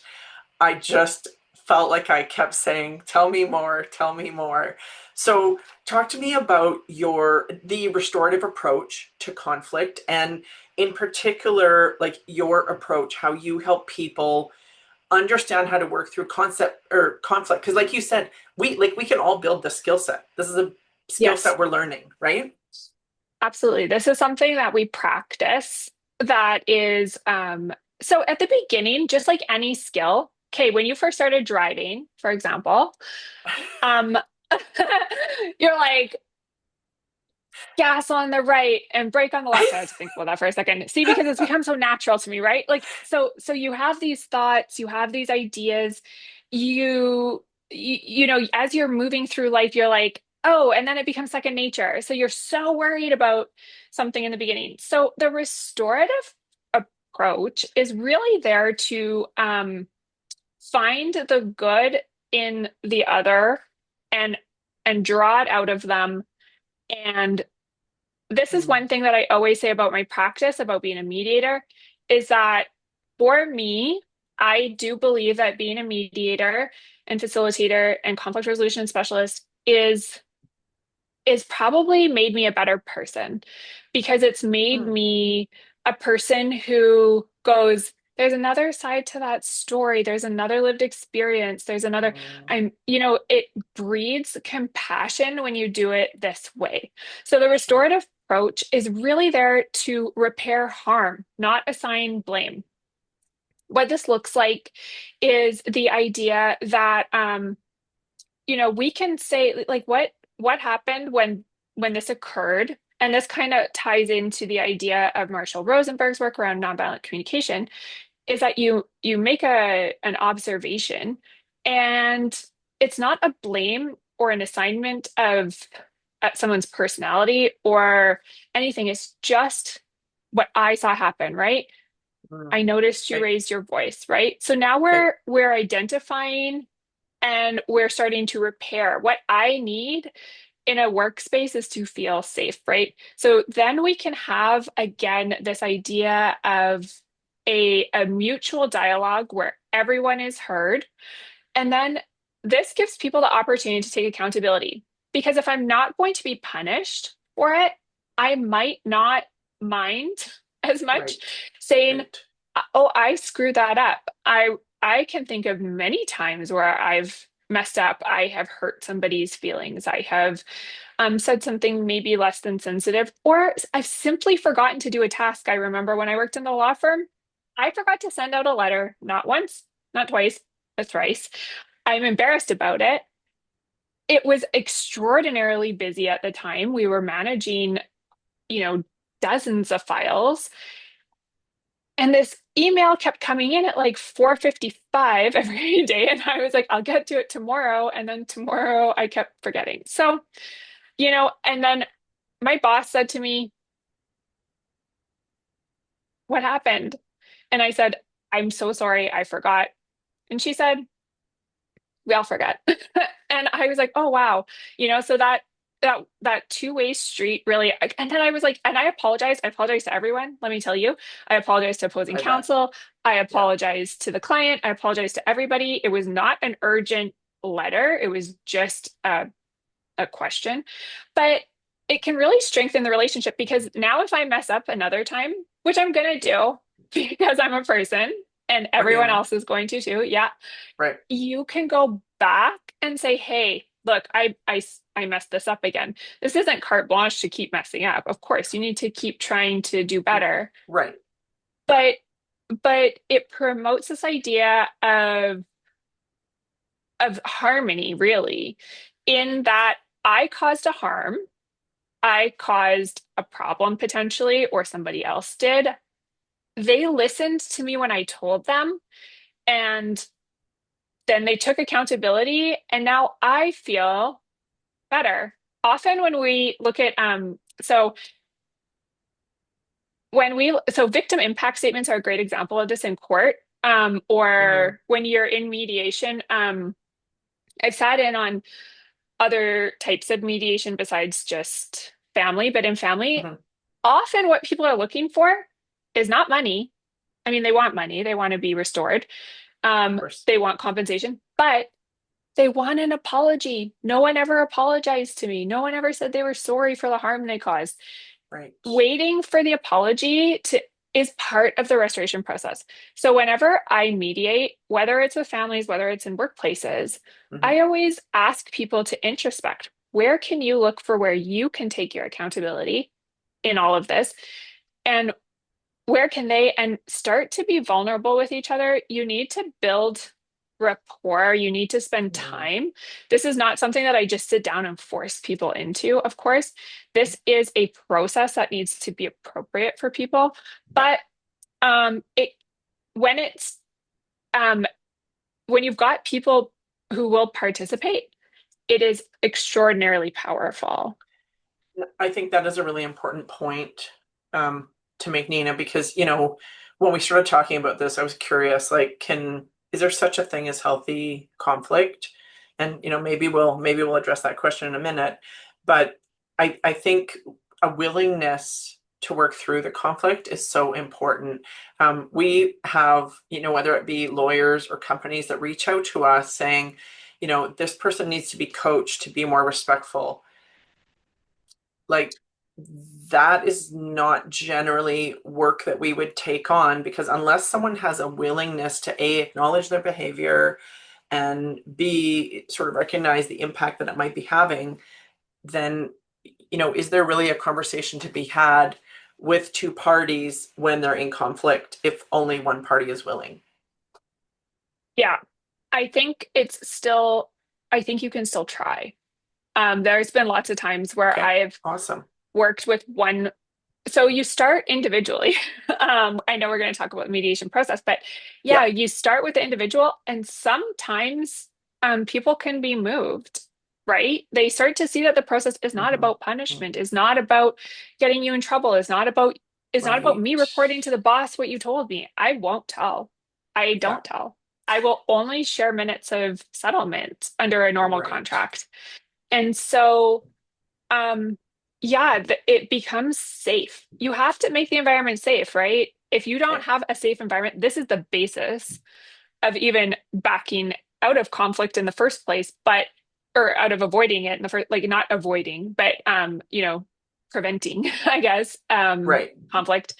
Speaker 1: I just felt like I kept saying, "Tell me more, tell me more." So talk to me about the restorative approach to conflict, and in particular, like your approach, how you help people understand how to work through concept or conflict, because like you said, we can all build the skill set. This is a skill
Speaker 2: Yes.
Speaker 1: set we're learning, right?
Speaker 2: Absolutely. This is something that we practice that is so at the beginning, just like any skill, okay, when you first started driving, for example, um you're like gas on the right and brake on the left. I had to think about that for a second. See, because it's become so natural to me, right? Like so you have these thoughts, you have these ideas, as you're moving through life, you're like, oh, and then it becomes second nature. So you're so worried about something in the beginning. So the restorative approach is really there to find the good in the other and draw it out of them. And this is
Speaker 1: Mm,
Speaker 2: one thing that I always say about my practice about being a mediator is that for me, I do believe that being a mediator and facilitator and conflict resolution specialist is probably made me a better person because it's made
Speaker 1: mm,
Speaker 2: me a person who goes, there's another side to that story. There's another lived experience. There's another,
Speaker 1: mm,
Speaker 2: it breeds compassion when you do it this way. So the
Speaker 1: sure.
Speaker 2: restorative approach is really there to repair harm, not assign blame. What this looks like is the idea that we can say like what happened when this occurred, and this kind of ties into the idea of Marshall Rosenberg's work around nonviolent communication, is that you make an observation, and it's not a blame or an assignment of someone's personality or anything. It's just what I saw happen, right? I
Speaker 1: Mm.
Speaker 2: noticed you
Speaker 1: Okay.
Speaker 2: raised your voice, right? So now
Speaker 1: Okay.
Speaker 2: we're identifying and we're starting to repair. What I need in a workspace is to feel safe, right? So then we can have again this idea of a mutual dialogue where everyone is heard. And then this gives people the opportunity to take accountability. Because if I'm not going to be punished for it, I might not mind as much
Speaker 1: Right.
Speaker 2: saying,
Speaker 1: Right.
Speaker 2: "Oh, I screwed that up." I can think of many times where I've messed up. I have hurt somebody's feelings. I have said something maybe less than sensitive, or I've simply forgotten to do a task. I remember when I worked in the law firm, I forgot to send out a letter, not once, not twice, but thrice. I'm embarrassed about it. It was extraordinarily busy at the time. We were managing, you know, dozens of files. And this email kept coming in at like 4:55 every day. And I was like, I'll get to it tomorrow. And then tomorrow I kept forgetting. So, and then my boss said to me, "What happened?" And I said, "I'm so sorry, I forgot." And she said, "We all forget." And I was like, "Oh wow." So that two-way street really, and then I was like, and I apologize. I apologize to everyone. Let me tell you. I apologize to opposing
Speaker 1: I bet.
Speaker 2: counsel. I
Speaker 1: Yeah.
Speaker 2: apologize to the client. I apologize to everybody. It was not an urgent letter. It was just a question. But it can really strengthen the relationship because now if I mess up another time, which I'm gonna do because I'm a person and
Speaker 1: We're
Speaker 2: everyone
Speaker 1: human.
Speaker 2: else is going to too, yeah,
Speaker 1: Right.
Speaker 2: you can go back and say, "Hey, look, I messed this up again." This isn't carte blanche to keep messing up. Of course, you need to keep trying to do better,
Speaker 1: Right.
Speaker 2: but it promotes this idea of harmony, really, in that I caused a harm, I caused a problem potentially, or somebody else did. They listened to me when I told them, and then they took accountability, and now I feel better. Often when we look at so victim impact statements are a great example of this in court,
Speaker 1: Hmm.
Speaker 2: or when you're in mediation. I've sat in on other types of mediation besides just family, but in family,
Speaker 1: Hmm.
Speaker 2: often what people are looking for is not money. I mean, they want money, they want to be restored,
Speaker 1: Of course.
Speaker 2: they want compensation, but they want an apology. No one ever apologized to me. No one ever said they were sorry for the harm they caused.
Speaker 1: Right.
Speaker 2: Waiting for the apology to is part of the restoration process. So whenever I mediate, whether it's with families, whether it's in workplaces,
Speaker 1: Hmm.
Speaker 2: I always ask people to introspect. Where can you look for where you can take your accountability in all of this? And where can they and start to be vulnerable with each other? You need to build rapport. You need to spend
Speaker 1: Hmm.
Speaker 2: time. This is not something that I just sit down and force people into, of course. This is a process that needs to be appropriate for people.
Speaker 1: Yeah.
Speaker 2: But it when it's um, when you've got people who will participate, it is extraordinarily powerful.
Speaker 1: I think that is a really important point um, to make, Nina, because, when we started talking about this, I was curious, like, is there such a thing as healthy conflict? And, maybe we'll address that question in a minute. But I think a willingness to work through the conflict is so important. We have, whether it be lawyers or companies that reach out to us saying, this person needs to be coached to be more respectful, like, that is not generally work that we would take on, because unless someone has a willingness to A, acknowledge their behavior, and B, sort of recognize the impact that it might be having, then, is there really a conversation to be had with two parties when they're in conflict if only one party is willing?
Speaker 2: Yeah, I think I think you can still try. There's been lots of times where
Speaker 1: Okay,
Speaker 2: I've
Speaker 1: awesome.
Speaker 2: worked with one. So you start individually. I know we're going to talk about the mediation process, but yeah,
Speaker 1: Yeah.
Speaker 2: you start with the individual, and sometimes people can be moved, right? They start to see that the process is not
Speaker 1: Hmm.
Speaker 2: about punishment,
Speaker 1: Hmm.
Speaker 2: is not about getting you in trouble, is not about. It's not about me
Speaker 1: Right.
Speaker 2: reporting to the boss what you told me. I won't tell. I
Speaker 1: Yeah.
Speaker 2: don't tell. I will only share minutes of settlement under a normal
Speaker 1: Right.
Speaker 2: contract. And so, um, yeah, it becomes safe. You have to make the environment safe, right? If you don't
Speaker 1: Okay.
Speaker 2: have a safe environment, this is the basis of even backing out of conflict in the first place, but or out of avoiding it in the first, like not avoiding, but preventing, I guess,
Speaker 1: Right.
Speaker 2: conflict.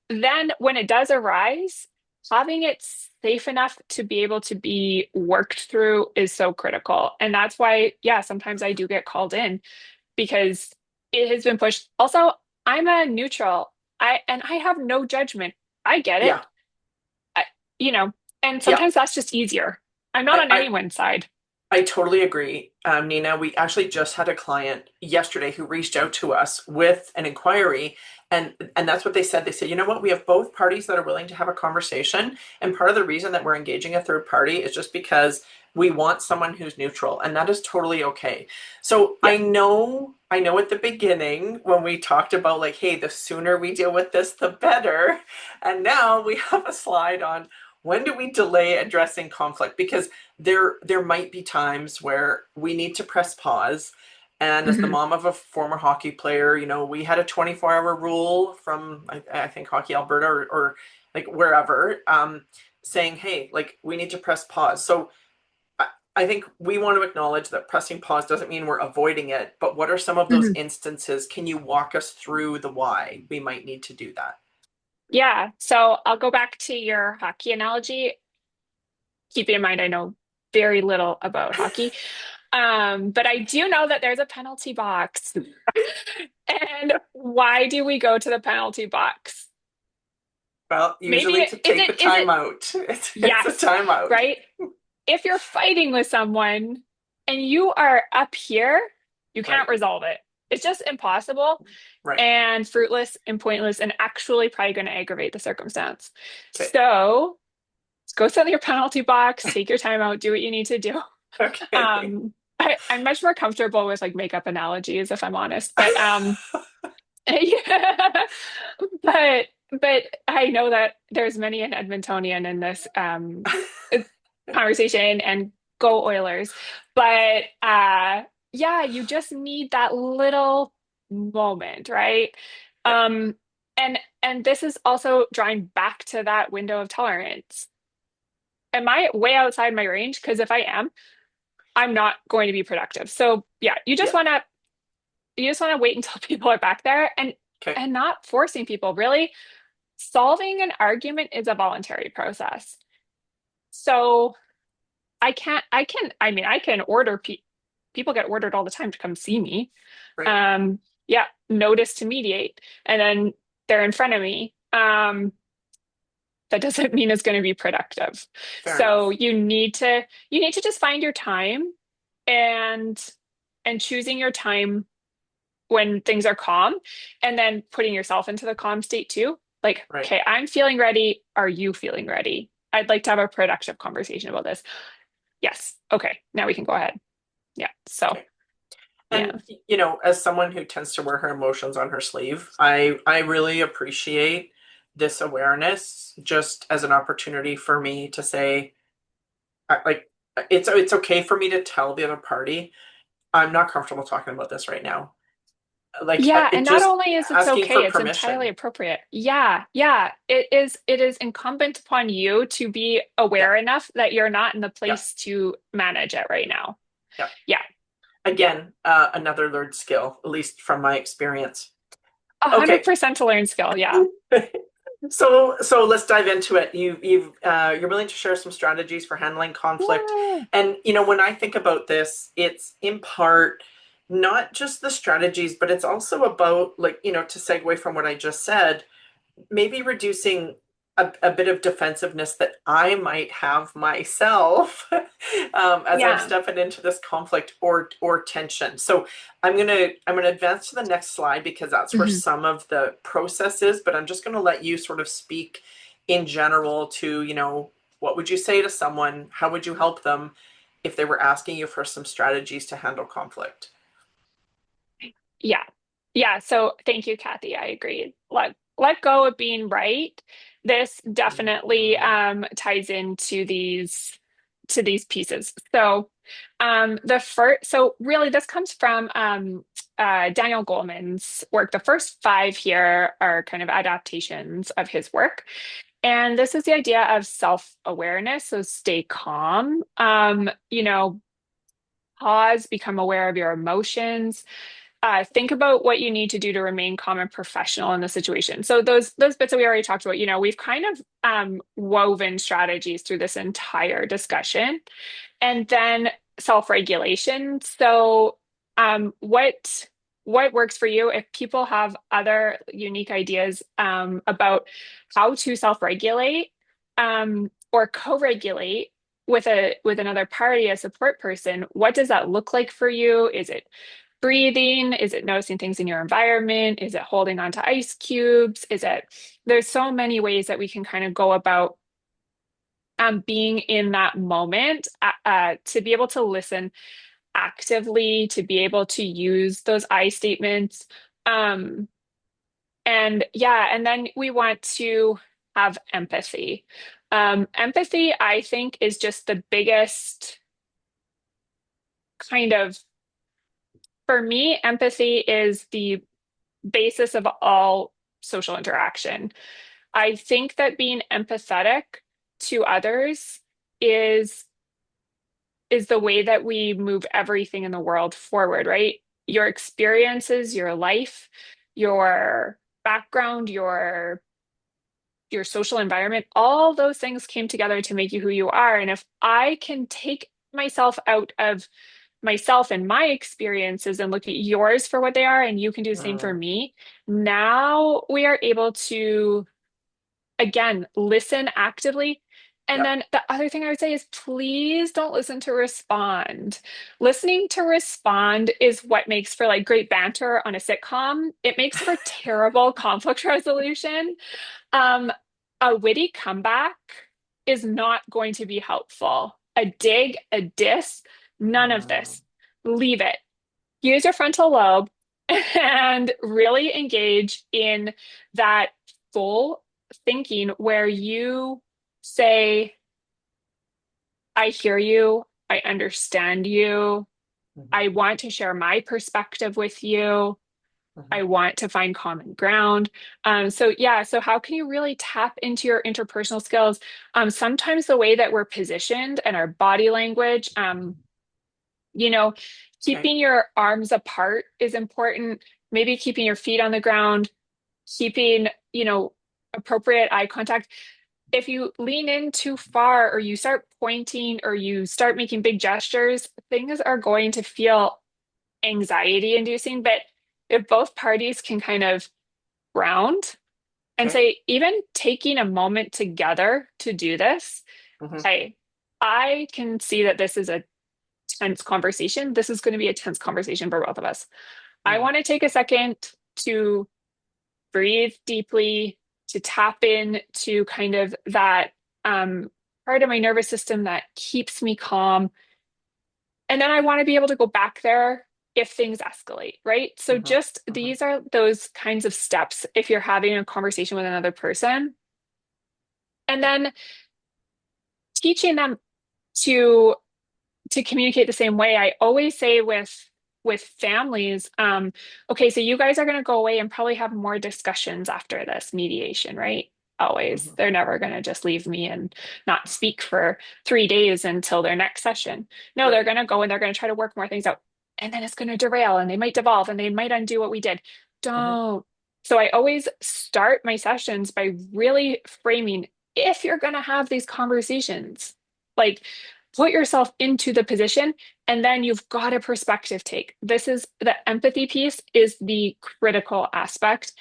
Speaker 2: Then when it does arise, having it safe enough to be able to be worked through is so critical. And that's why, yeah, sometimes I do get called in because it has been pushed. Also, I'm a neutral. I have no judgment. I get it.
Speaker 1: Yeah.
Speaker 2: I, you know, and
Speaker 1: Yeah.
Speaker 2: sometimes that's just easier. I'm not
Speaker 1: I,
Speaker 2: on
Speaker 1: I
Speaker 2: anyone's side.
Speaker 1: I totally agree. Nina, we actually just had a client yesterday who reached out to us with an inquiry, and that's what they said. They said, you know what, we have both parties that are willing to have a conversation, and part of the reason that we're engaging a third party is just because we want someone who's neutral, and that is totally okay. So
Speaker 2: Yeah.
Speaker 1: I know at the beginning when we talked about like, hey, the sooner we deal with this, the better, and now we have a slide on when do we delay addressing conflict because there might be times where we need to press pause. And as the
Speaker 2: Hmm.
Speaker 1: mom of a former hockey player, you know, we had a 24-hour rule from I think Hockey Alberta or like wherever, saying, hey, like we need to press pause. So I think we want to acknowledge that pressing pause doesn't mean we're avoiding it, but what are some of those
Speaker 2: Hmm.
Speaker 1: instances? Can you walk us through the why we might need to do that?
Speaker 2: Yeah. So I'll go back to your hockey analogy. Keeping in mind, I know very little about hockey. But I do know that there's a penalty box. And why do we go to the penalty box?
Speaker 1: Well,
Speaker 2: Maybe
Speaker 1: usually to take the
Speaker 2: is
Speaker 1: time
Speaker 2: it
Speaker 1: out. It's a
Speaker 2: yes,
Speaker 1: timeout.
Speaker 2: right? If you're fighting with someone and you are up here, you can't
Speaker 1: Right.
Speaker 2: resolve it. It's just impossible
Speaker 1: Right.
Speaker 2: and fruitless and pointless and actually probably going to aggravate the circumstance.
Speaker 1: Okay.
Speaker 2: So go sit in your penalty box, take your time out, do what you need to do.
Speaker 1: Okay.
Speaker 2: I'm much more comfortable with like makeup analogies, if I'm honest. But yeah, but but I know that there's many an Edmontonian in this conversation and go Oilers. But yeah, you just need that little moment, right?
Speaker 1: Okay.
Speaker 2: Um and this is also drawing back to that window of tolerance. Am I way outside my range? Because if I am, I'm not going to be productive. So yeah,
Speaker 1: Yeah.
Speaker 2: you just want to wait until people are back there
Speaker 1: Okay.
Speaker 2: and not forcing people. Really, solving an argument is a voluntary process. So I mean, I can order people get ordered all the time to come see me.
Speaker 1: Right.
Speaker 2: Um, yeah, notice to mediate, and then they're in front of me. That doesn't mean it's going to be productive.
Speaker 1: Fair
Speaker 2: So
Speaker 1: enough.
Speaker 2: you need to just find your time and choosing your time when things are calm and then putting yourself into the calm state too. Like,
Speaker 1: Right.
Speaker 2: okay, I'm feeling ready. Are you feeling ready? I'd like to have a productive conversation about this. Yes. Okay. Now we can go ahead. Yeah. So,
Speaker 1: Okay.
Speaker 2: yeah.
Speaker 1: And you know, as someone who tends to wear her emotions on her sleeve, I really appreciate this awareness just as an opportunity for me to say, like, it's okay for me to tell the other party I'm not comfortable talking about this right now. Like
Speaker 2: Yeah,
Speaker 1: it
Speaker 2: and not
Speaker 1: just
Speaker 2: only is it's
Speaker 1: asking for
Speaker 2: okay, it's entirely
Speaker 1: permission.
Speaker 2: appropriate. Yeah, yeah. It is incumbent upon you to be
Speaker 1: Yeah.
Speaker 2: aware enough that you're not in the
Speaker 1: Yeah.
Speaker 2: place to manage it right now.
Speaker 1: Yeah.
Speaker 2: Yeah.
Speaker 1: Again, another learned skill, at least from my experience. Okay.
Speaker 2: 100% to learn skill. Yeah.
Speaker 1: So let's dive into it. You're willing to share some strategies for handling conflict,
Speaker 2: Yeah.
Speaker 1: and you know when I think about this, it's in part not just the strategies, but it's also about like you know to segue from what I just said, maybe reducing a bit of defensiveness that I might have myself as I'm
Speaker 2: Yeah.
Speaker 1: stepping into this conflict or tension. So I'm gonna advance to the next slide because that's where
Speaker 2: Mhm.
Speaker 1: some of the process is. But I'm just gonna let you sort of speak in general to you know what would you say to someone? How would you help them if they were asking you for some strategies to handle conflict?
Speaker 2: Yeah. Yeah. So thank you, Kathy. I agree. let go of being right. This definitely
Speaker 1: Mhm.
Speaker 2: ties into these pieces. So the first, so really this comes from Daniel Goleman's work. The first five here are kind of adaptations of his work. And this is the idea of self-awareness. So stay calm, pause, become aware of your emotions. Think about what you need to do to remain calm and professional in the situation. So those bits that we already talked about, we've kind of woven strategies through this entire discussion. And then self-regulation. So what works for you if people have other unique ideas about how to self-regulate or co-regulate with another party, a support person, what does that look like for you? Is it breathing? Is it noticing things in your environment? Is it holding on to ice cubes? There's so many ways that we can kind of go about being in that moment to be able to listen actively, to be able to use those I statements. Um, and yeah, and then we want to have empathy. Empathy, I think, is just the biggest kind of, for me, empathy is the basis of all social interaction. I think that being empathetic to others is is the way that we move everything in the world forward, right? Your experiences, your life, your background, your social environment, all those things came together to make you who you are. And if I can take myself out of myself and my experiences and look at yours for what they are, and you can do the same for
Speaker 1: Mm.
Speaker 2: me, now we are able to again, listen actively. And
Speaker 1: Yep.
Speaker 2: then the other thing I would say is please don't listen to respond. Listening to respond is what makes for like great banter on a sitcom. It makes for terrible conflict resolution. Um, a witty comeback is not going to be helpful. A dig, a diss, none of
Speaker 1: Mm.
Speaker 2: this. Leave it. Use your frontal lobe and really engage in that full thinking where you say, I hear you, I understand you,
Speaker 1: Mhm.
Speaker 2: I want to share my perspective with you.
Speaker 1: Mhm.
Speaker 2: I want to find common ground. So yeah, so how can you really tap into your interpersonal skills? Sometimes the way that we're positioned and our body language, you know,
Speaker 1: Okay.
Speaker 2: keeping your arms apart is important. Maybe keeping your feet on the ground, keeping, appropriate eye contact. If you lean in too far or you start pointing or you start making big gestures, things are going to feel anxiety inducing. But if both parties can kind of ground and
Speaker 1: Okay.
Speaker 2: say, even taking a moment together to do this,
Speaker 1: Mhm.
Speaker 2: hey, I can see that this is a tense conversation. This is going to be a tense conversation for both of us. I
Speaker 1: Mm.
Speaker 2: want to take a second to breathe deeply, to tap in to kind of that part of my nervous system that keeps me calm. And then I want to be able to go back there if things escalate, right? So
Speaker 1: Mhm.
Speaker 2: just
Speaker 1: Mhm.
Speaker 2: these are those kinds of steps if you're having a conversation with another person. And then teaching them to to communicate the same way. I always say with families, okay, so you guys are going to go away and probably have more discussions after this mediation, right? Always.
Speaker 1: Mhm.
Speaker 2: They're never going to just leave me and not speak for 3 days until their next session. No, they're
Speaker 1: Right.
Speaker 2: going to go and they're going to try to work more things out. And then it's going to derail and they might devolve and they might undo what we did.
Speaker 1: Mhm.
Speaker 2: Don't. So I always start my sessions by really framing if you're going to have these conversations. Like, put yourself into the position and then you've got a perspective take. This is the empathy piece is the critical aspect.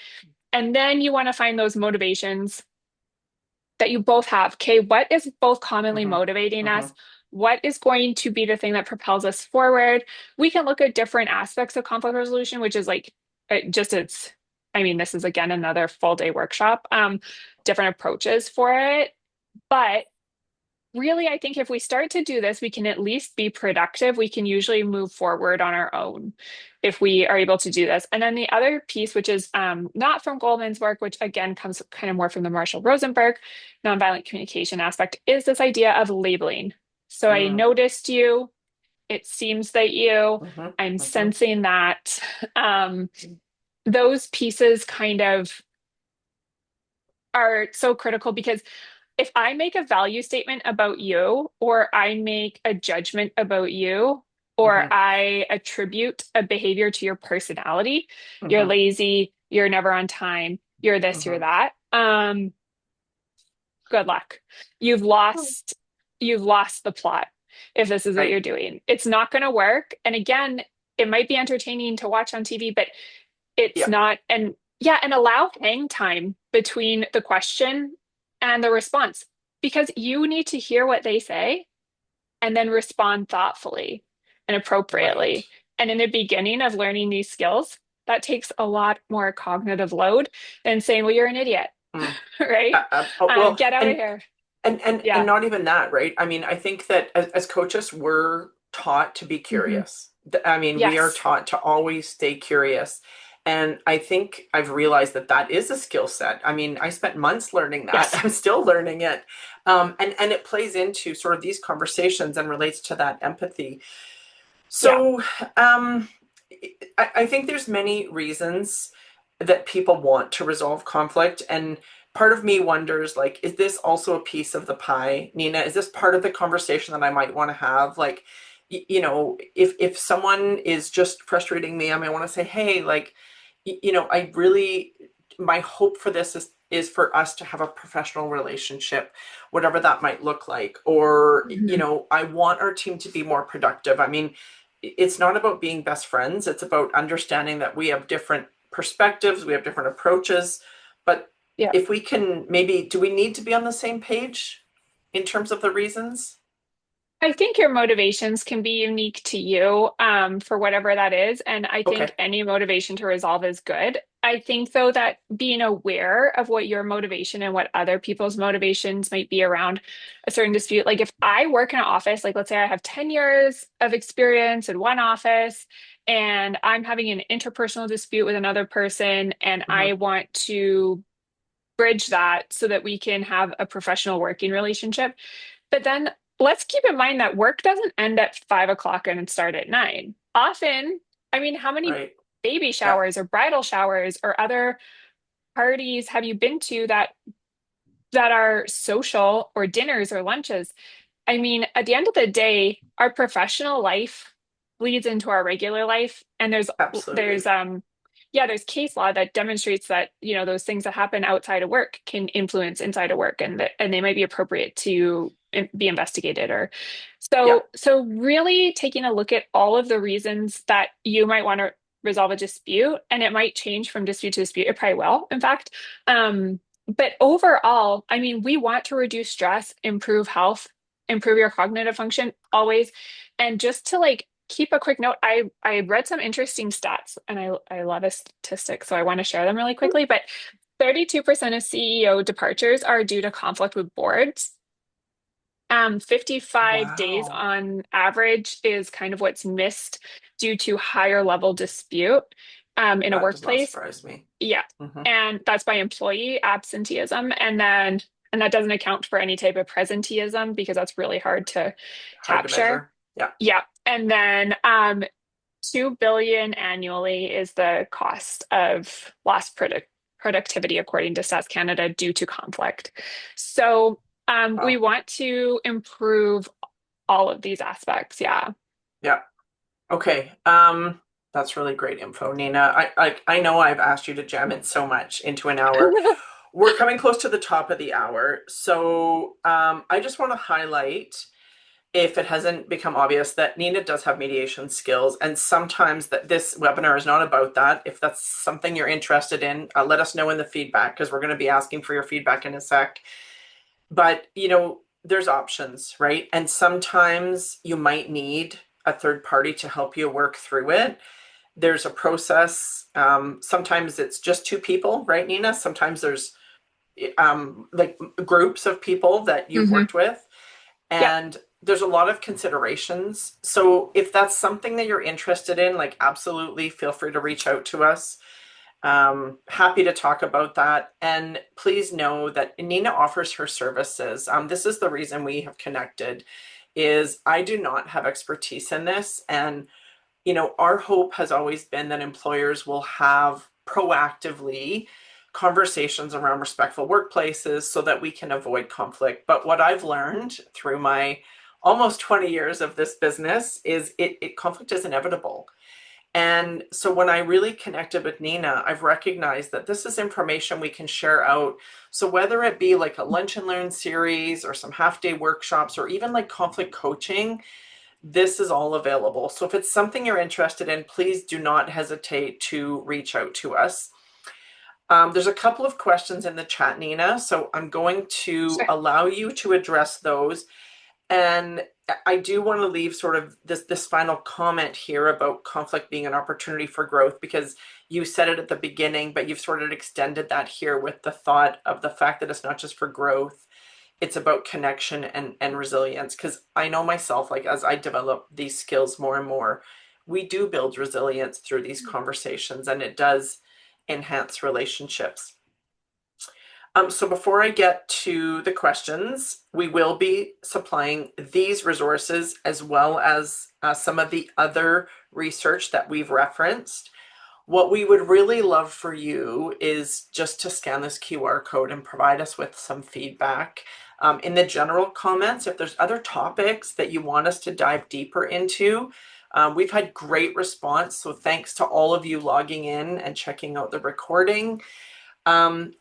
Speaker 2: And then you want to find those motivations that you both have. Okay, what is both commonly
Speaker 1: Mhm.
Speaker 2: motivating us?
Speaker 1: Mhm.
Speaker 2: What is going to be the thing that propels us forward? We can look at different aspects of conflict resolution, which is like just it's, I mean, this is again another full day workshop, different approaches for it. But really, I think if we start to do this, we can at least be productive. We can usually move forward on our own if we are able to do this. And then the other piece, which is not from Goldman's work, which again comes kind of more from the Marshall Rosenberg nonviolent communication aspect, is this idea of labeling. So I
Speaker 1: Mm,
Speaker 2: noticed you. It seems that you,
Speaker 1: hmm
Speaker 2: I'm
Speaker 1: hmm
Speaker 2: sensing that. Um, those pieces kind of are so critical because if I make a value statement about you, or I make a judgment about you, or
Speaker 1: hmm
Speaker 2: I attribute a behavior to your personality, you're
Speaker 1: hmm
Speaker 2: lazy, you're never on time, you're this, you're
Speaker 1: hmm
Speaker 2: that, good luck. You've lost, you've lost the plot if this is what
Speaker 1: Right.
Speaker 2: you're doing. It's not going to work. And again, it might be entertaining to watch on TV, but it's
Speaker 1: Yeah.
Speaker 2: not. And yeah, and allow hang time between the question and the response because you need to hear what they say and then respond thoughtfully and
Speaker 1: Right.
Speaker 2: appropriately. And in the beginning of learning these skills, that takes a lot more cognitive load than saying, well, you're an idiot,
Speaker 1: Mm.
Speaker 2: right?
Speaker 1: Well,
Speaker 2: Get out of here.
Speaker 1: and
Speaker 2: Yeah.
Speaker 1: not even that, right? I mean, I think that as coaches, we're taught to be
Speaker 2: Hmm.
Speaker 1: curious. I mean, we are
Speaker 2: Yes.
Speaker 1: taught to always stay curious. And I think I've realized that that is a skill set. I mean, I spent months learning that.
Speaker 2: Yes.
Speaker 1: I'm still learning it. And it plays into sort of these conversations and relates to that empathy.
Speaker 2: Yeah.
Speaker 1: So, um, I think there's many reasons that people want to resolve conflict, and part of me wonders, like, is this also a piece of the pie, Nina? Is this part of the conversation that I might want to have? Like, if someone is just frustrating me, I might want to say, hey, like, I really, my hope for this is for us to have a professional relationship, whatever that might look like, or
Speaker 2: Hmm.
Speaker 1: I want our team to be more productive. I mean, it's not about being best friends. It's about understanding that we have different perspectives, we have different approaches. But
Speaker 2: Yeah.
Speaker 1: if we can maybe, do we need to be on the same page in terms of the reasons?
Speaker 2: I think your motivations can be unique to you, for whatever that is. And I think
Speaker 1: Okay.
Speaker 2: any motivation to resolve is good. I think, though, that being aware of what your motivation and what other people's motivations might be around a certain dispute. Like if I work in an office, like let's say I have 10 years of experience in one office and I'm having an interpersonal dispute with another person and I
Speaker 1: hmm
Speaker 2: want to bridge that so that we can have a professional working relationship. But then let's keep in mind that work doesn't end at 5 o'clock and start at 9. Often, I mean, how many
Speaker 1: Right.
Speaker 2: baby
Speaker 1: Yeah.
Speaker 2: showers or bridal showers or other parties have you been to that are social or dinners or lunches? I mean, at the end of the day, our professional life bleeds into our regular life, and there's
Speaker 1: Absolutely.
Speaker 2: yeah, there's case law that demonstrates that, those things that happen outside of work can influence inside of work and they might be appropriate to be investigated or
Speaker 1: Yeah.
Speaker 2: so really taking a look at all of the reasons that you might want to resolve a dispute, and it might change from dispute to dispute. It probably will, in fact. But overall, I mean, we want to reduce stress, improve health, improve your cognitive function always. And just to like keep a quick note, I read some interesting stats and I love a statistic, so I want to share them really quickly. But 32% of CEO departures are due to conflict with boards. 55 days
Speaker 1: Wow.
Speaker 2: on average is kind of what's missed due to higher level dispute in a
Speaker 1: That does not
Speaker 2: workplace.
Speaker 1: surprise me.
Speaker 2: Yeah.
Speaker 1: hmm
Speaker 2: And that's by employee absenteeism. And that doesn't account for any type of presenteeism because that's really hard to
Speaker 1: Hard to
Speaker 2: capture.
Speaker 1: measure. Yeah.
Speaker 2: Yeah. And then 2 billion annually is the cost of lost productivity according to Stats Canada due to conflict. So we
Speaker 1: Wow.
Speaker 2: want to improve all of these aspects. Yeah.
Speaker 1: Yeah. Okay. That's really great info, Nina. I know I've asked you to jam in so much into an hour. We're coming close to the top of the hour. So I just want to highlight, if it hasn't become obvious, that Nina does have mediation skills. And sometimes that this webinar is not about that. If that's something you're interested in, let us know in the feedback because we're going to be asking for your feedback in a sec. But, there's options, right? And sometimes you might need a third party to help you work through it. There's a process. Sometimes it's just two people, right, Nina? Sometimes there's like groups of people that you've
Speaker 2: Hmm.
Speaker 1: worked with.
Speaker 2: Yep.
Speaker 1: And there's a lot of considerations. So if that's something that you're interested in, like absolutely feel free to reach out to us. Happy to talk about that. And please know that Nina offers her services. This is the reason we have connected, is I do not have expertise in this. And, our hope has always been that employers will have proactively conversations around respectful workplaces so that we can avoid conflict. But what I've learned through my almost 20 years of this business is conflict is inevitable. And so when I really connected with Nina, I've recognized that this is information we can share out. So whether it be like a lunch and learn series or some half day workshops or even like conflict coaching, this is all available. So if it's something you're interested in, please do not hesitate to reach out to us. There's a couple of questions in the chat, Nina. So I'm going to
Speaker 2: Sure.
Speaker 1: allow you to address those. And I do want to leave sort of this final comment here about conflict being an opportunity for growth, because you said it at the beginning, but you've sort of extended that here with the thought of the fact that it's not just for growth, it's about connection and resilience. Because I know myself, like as I develop these skills more and more, we do build resilience through these conversations, and it does enhance relationships. So before I get to the questions, we will be supplying these resources as well as some of the other research that we've referenced. What we would really love for you is just to scan this QR code and provide us with some feedback. In the general comments, if there's other topics that you want us to dive deeper into, we've had great response. So thanks to all of you logging in and checking out the recording.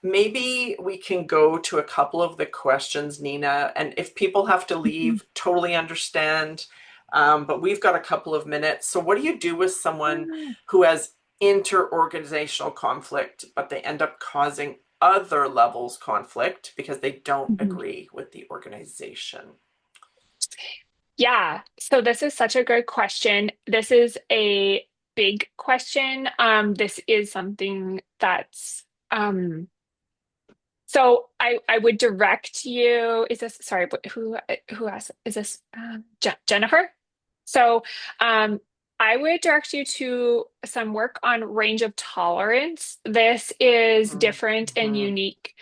Speaker 1: Maybe we can go to a couple of the questions, Nina, and if people have to leave, totally understand. But we've got a couple of minutes. So what do you do with someone who has interorganizational conflict, but they end up causing other levels conflict because they don't
Speaker 2: Mhm.
Speaker 1: agree with the organization?
Speaker 2: Yeah, so this is such a good question. This is a big question. This is something that's so I would direct you. Is this sorry, but who asked? Is this Jennifer? So um, I would direct you to some work on range of tolerance. This is different and
Speaker 1: Mm-hmm,
Speaker 2: unique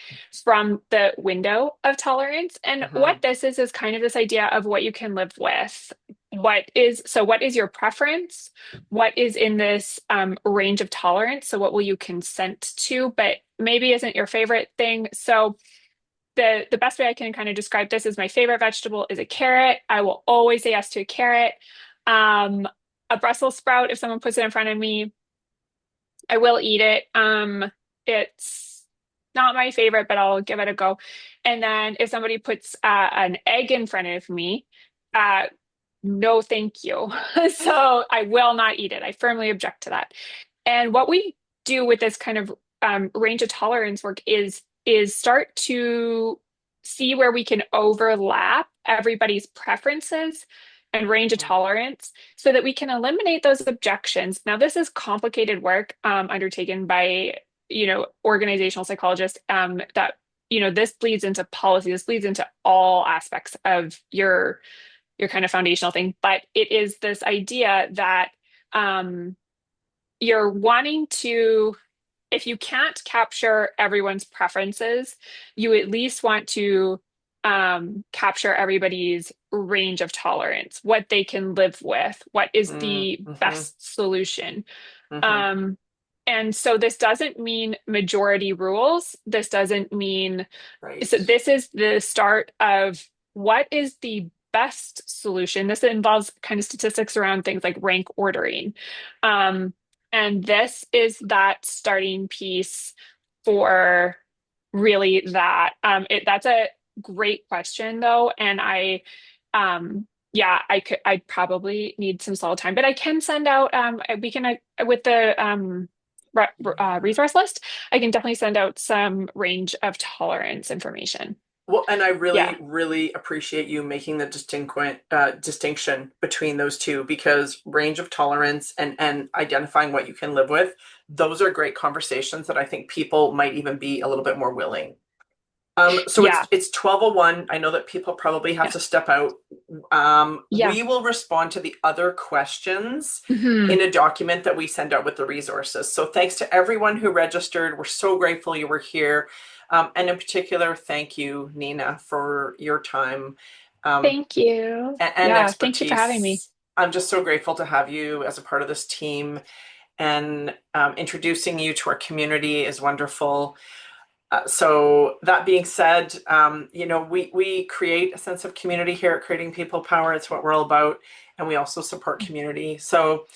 Speaker 2: from the window of tolerance. And
Speaker 1: mm-hmm,
Speaker 2: what this is kind of this idea of what you can live with. What is your preference? What is in this range of tolerance? So what will you consent to, but maybe isn't your favorite thing? So the best way I can kind of describe this is my favorite vegetable is a carrot. I will always say yes to a carrot. Um, a Brussels sprout, if someone puts it in front of me, I will eat it. It's not my favorite, but I'll give it a go. And then if somebody puts an egg in front of me, uh, no, thank you. So I will not eat it. I firmly object to that. And what we do with this kind of range of tolerance work is start to see where we can overlap everybody's preferences and range of tolerance so that we can eliminate those objections. Now, this is complicated work undertaken by, organizational psychologists that, this bleeds into policy. This bleeds into all aspects of your kind of foundational thing. But it is this idea that um, you're wanting to, if you can't capture everyone's preferences, you at least want to capture everybody's range of tolerance, what they can live with, what is the
Speaker 1: mm-hmm,
Speaker 2: best solution.
Speaker 1: mm-hmm.
Speaker 2: Um, and so this doesn't mean majority rules. This doesn't mean,
Speaker 1: Right.
Speaker 2: so this is the start of what is the best solution. This involves kind of statistics around things like rank ordering. Um, and this is that starting piece for really that. That's a great question though. And yeah, I'd probably need some solid time, but I can send out, we can, with the, resource list, I can definitely send out some range of tolerance information.
Speaker 1: Well, and I
Speaker 2: Yeah.
Speaker 1: really, really appreciate you making the distinction between those two, because range of tolerance and identifying what you can live with, those are great conversations that I think people might even be a little bit more willing. So
Speaker 2: Yeah.
Speaker 1: it's 12:01. I know that people probably have
Speaker 2: Yeah.
Speaker 1: to step out.
Speaker 2: Yeah.
Speaker 1: We will respond to the other questions
Speaker 2: Hmm.
Speaker 1: in a document that we send out with the resources. So thanks to everyone who registered. We're so grateful you were here. And in particular, thank you, Nina, for your time um,
Speaker 2: Thank you.
Speaker 1: and
Speaker 2: Yeah. Thank you for having me.
Speaker 1: expertise. I'm just so grateful to have you as a part of this team, and introducing you to our community is wonderful. So that being said, we create a sense of community here at Creating People Power. It's what we're all about, and we also support community. So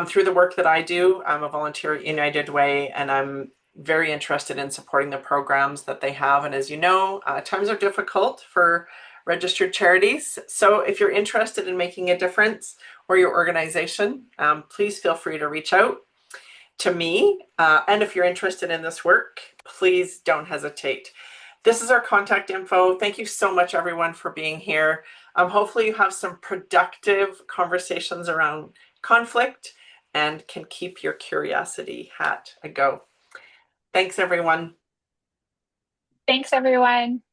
Speaker 1: through the work that I do, I'm a volunteer at United Way, and I'm very interested in supporting the programs that they have. And as you know, times are difficult for registered charities. So if you're interested in making a difference or your organization, please feel free to reach out to me. And if you're interested in this work, please don't hesitate. This is our contact info. Thank you so much, everyone, for being here. Hopefully, you have some productive conversations around conflict and can keep your curiosity hat a go. Thanks, everyone.
Speaker 2: Thanks, everyone.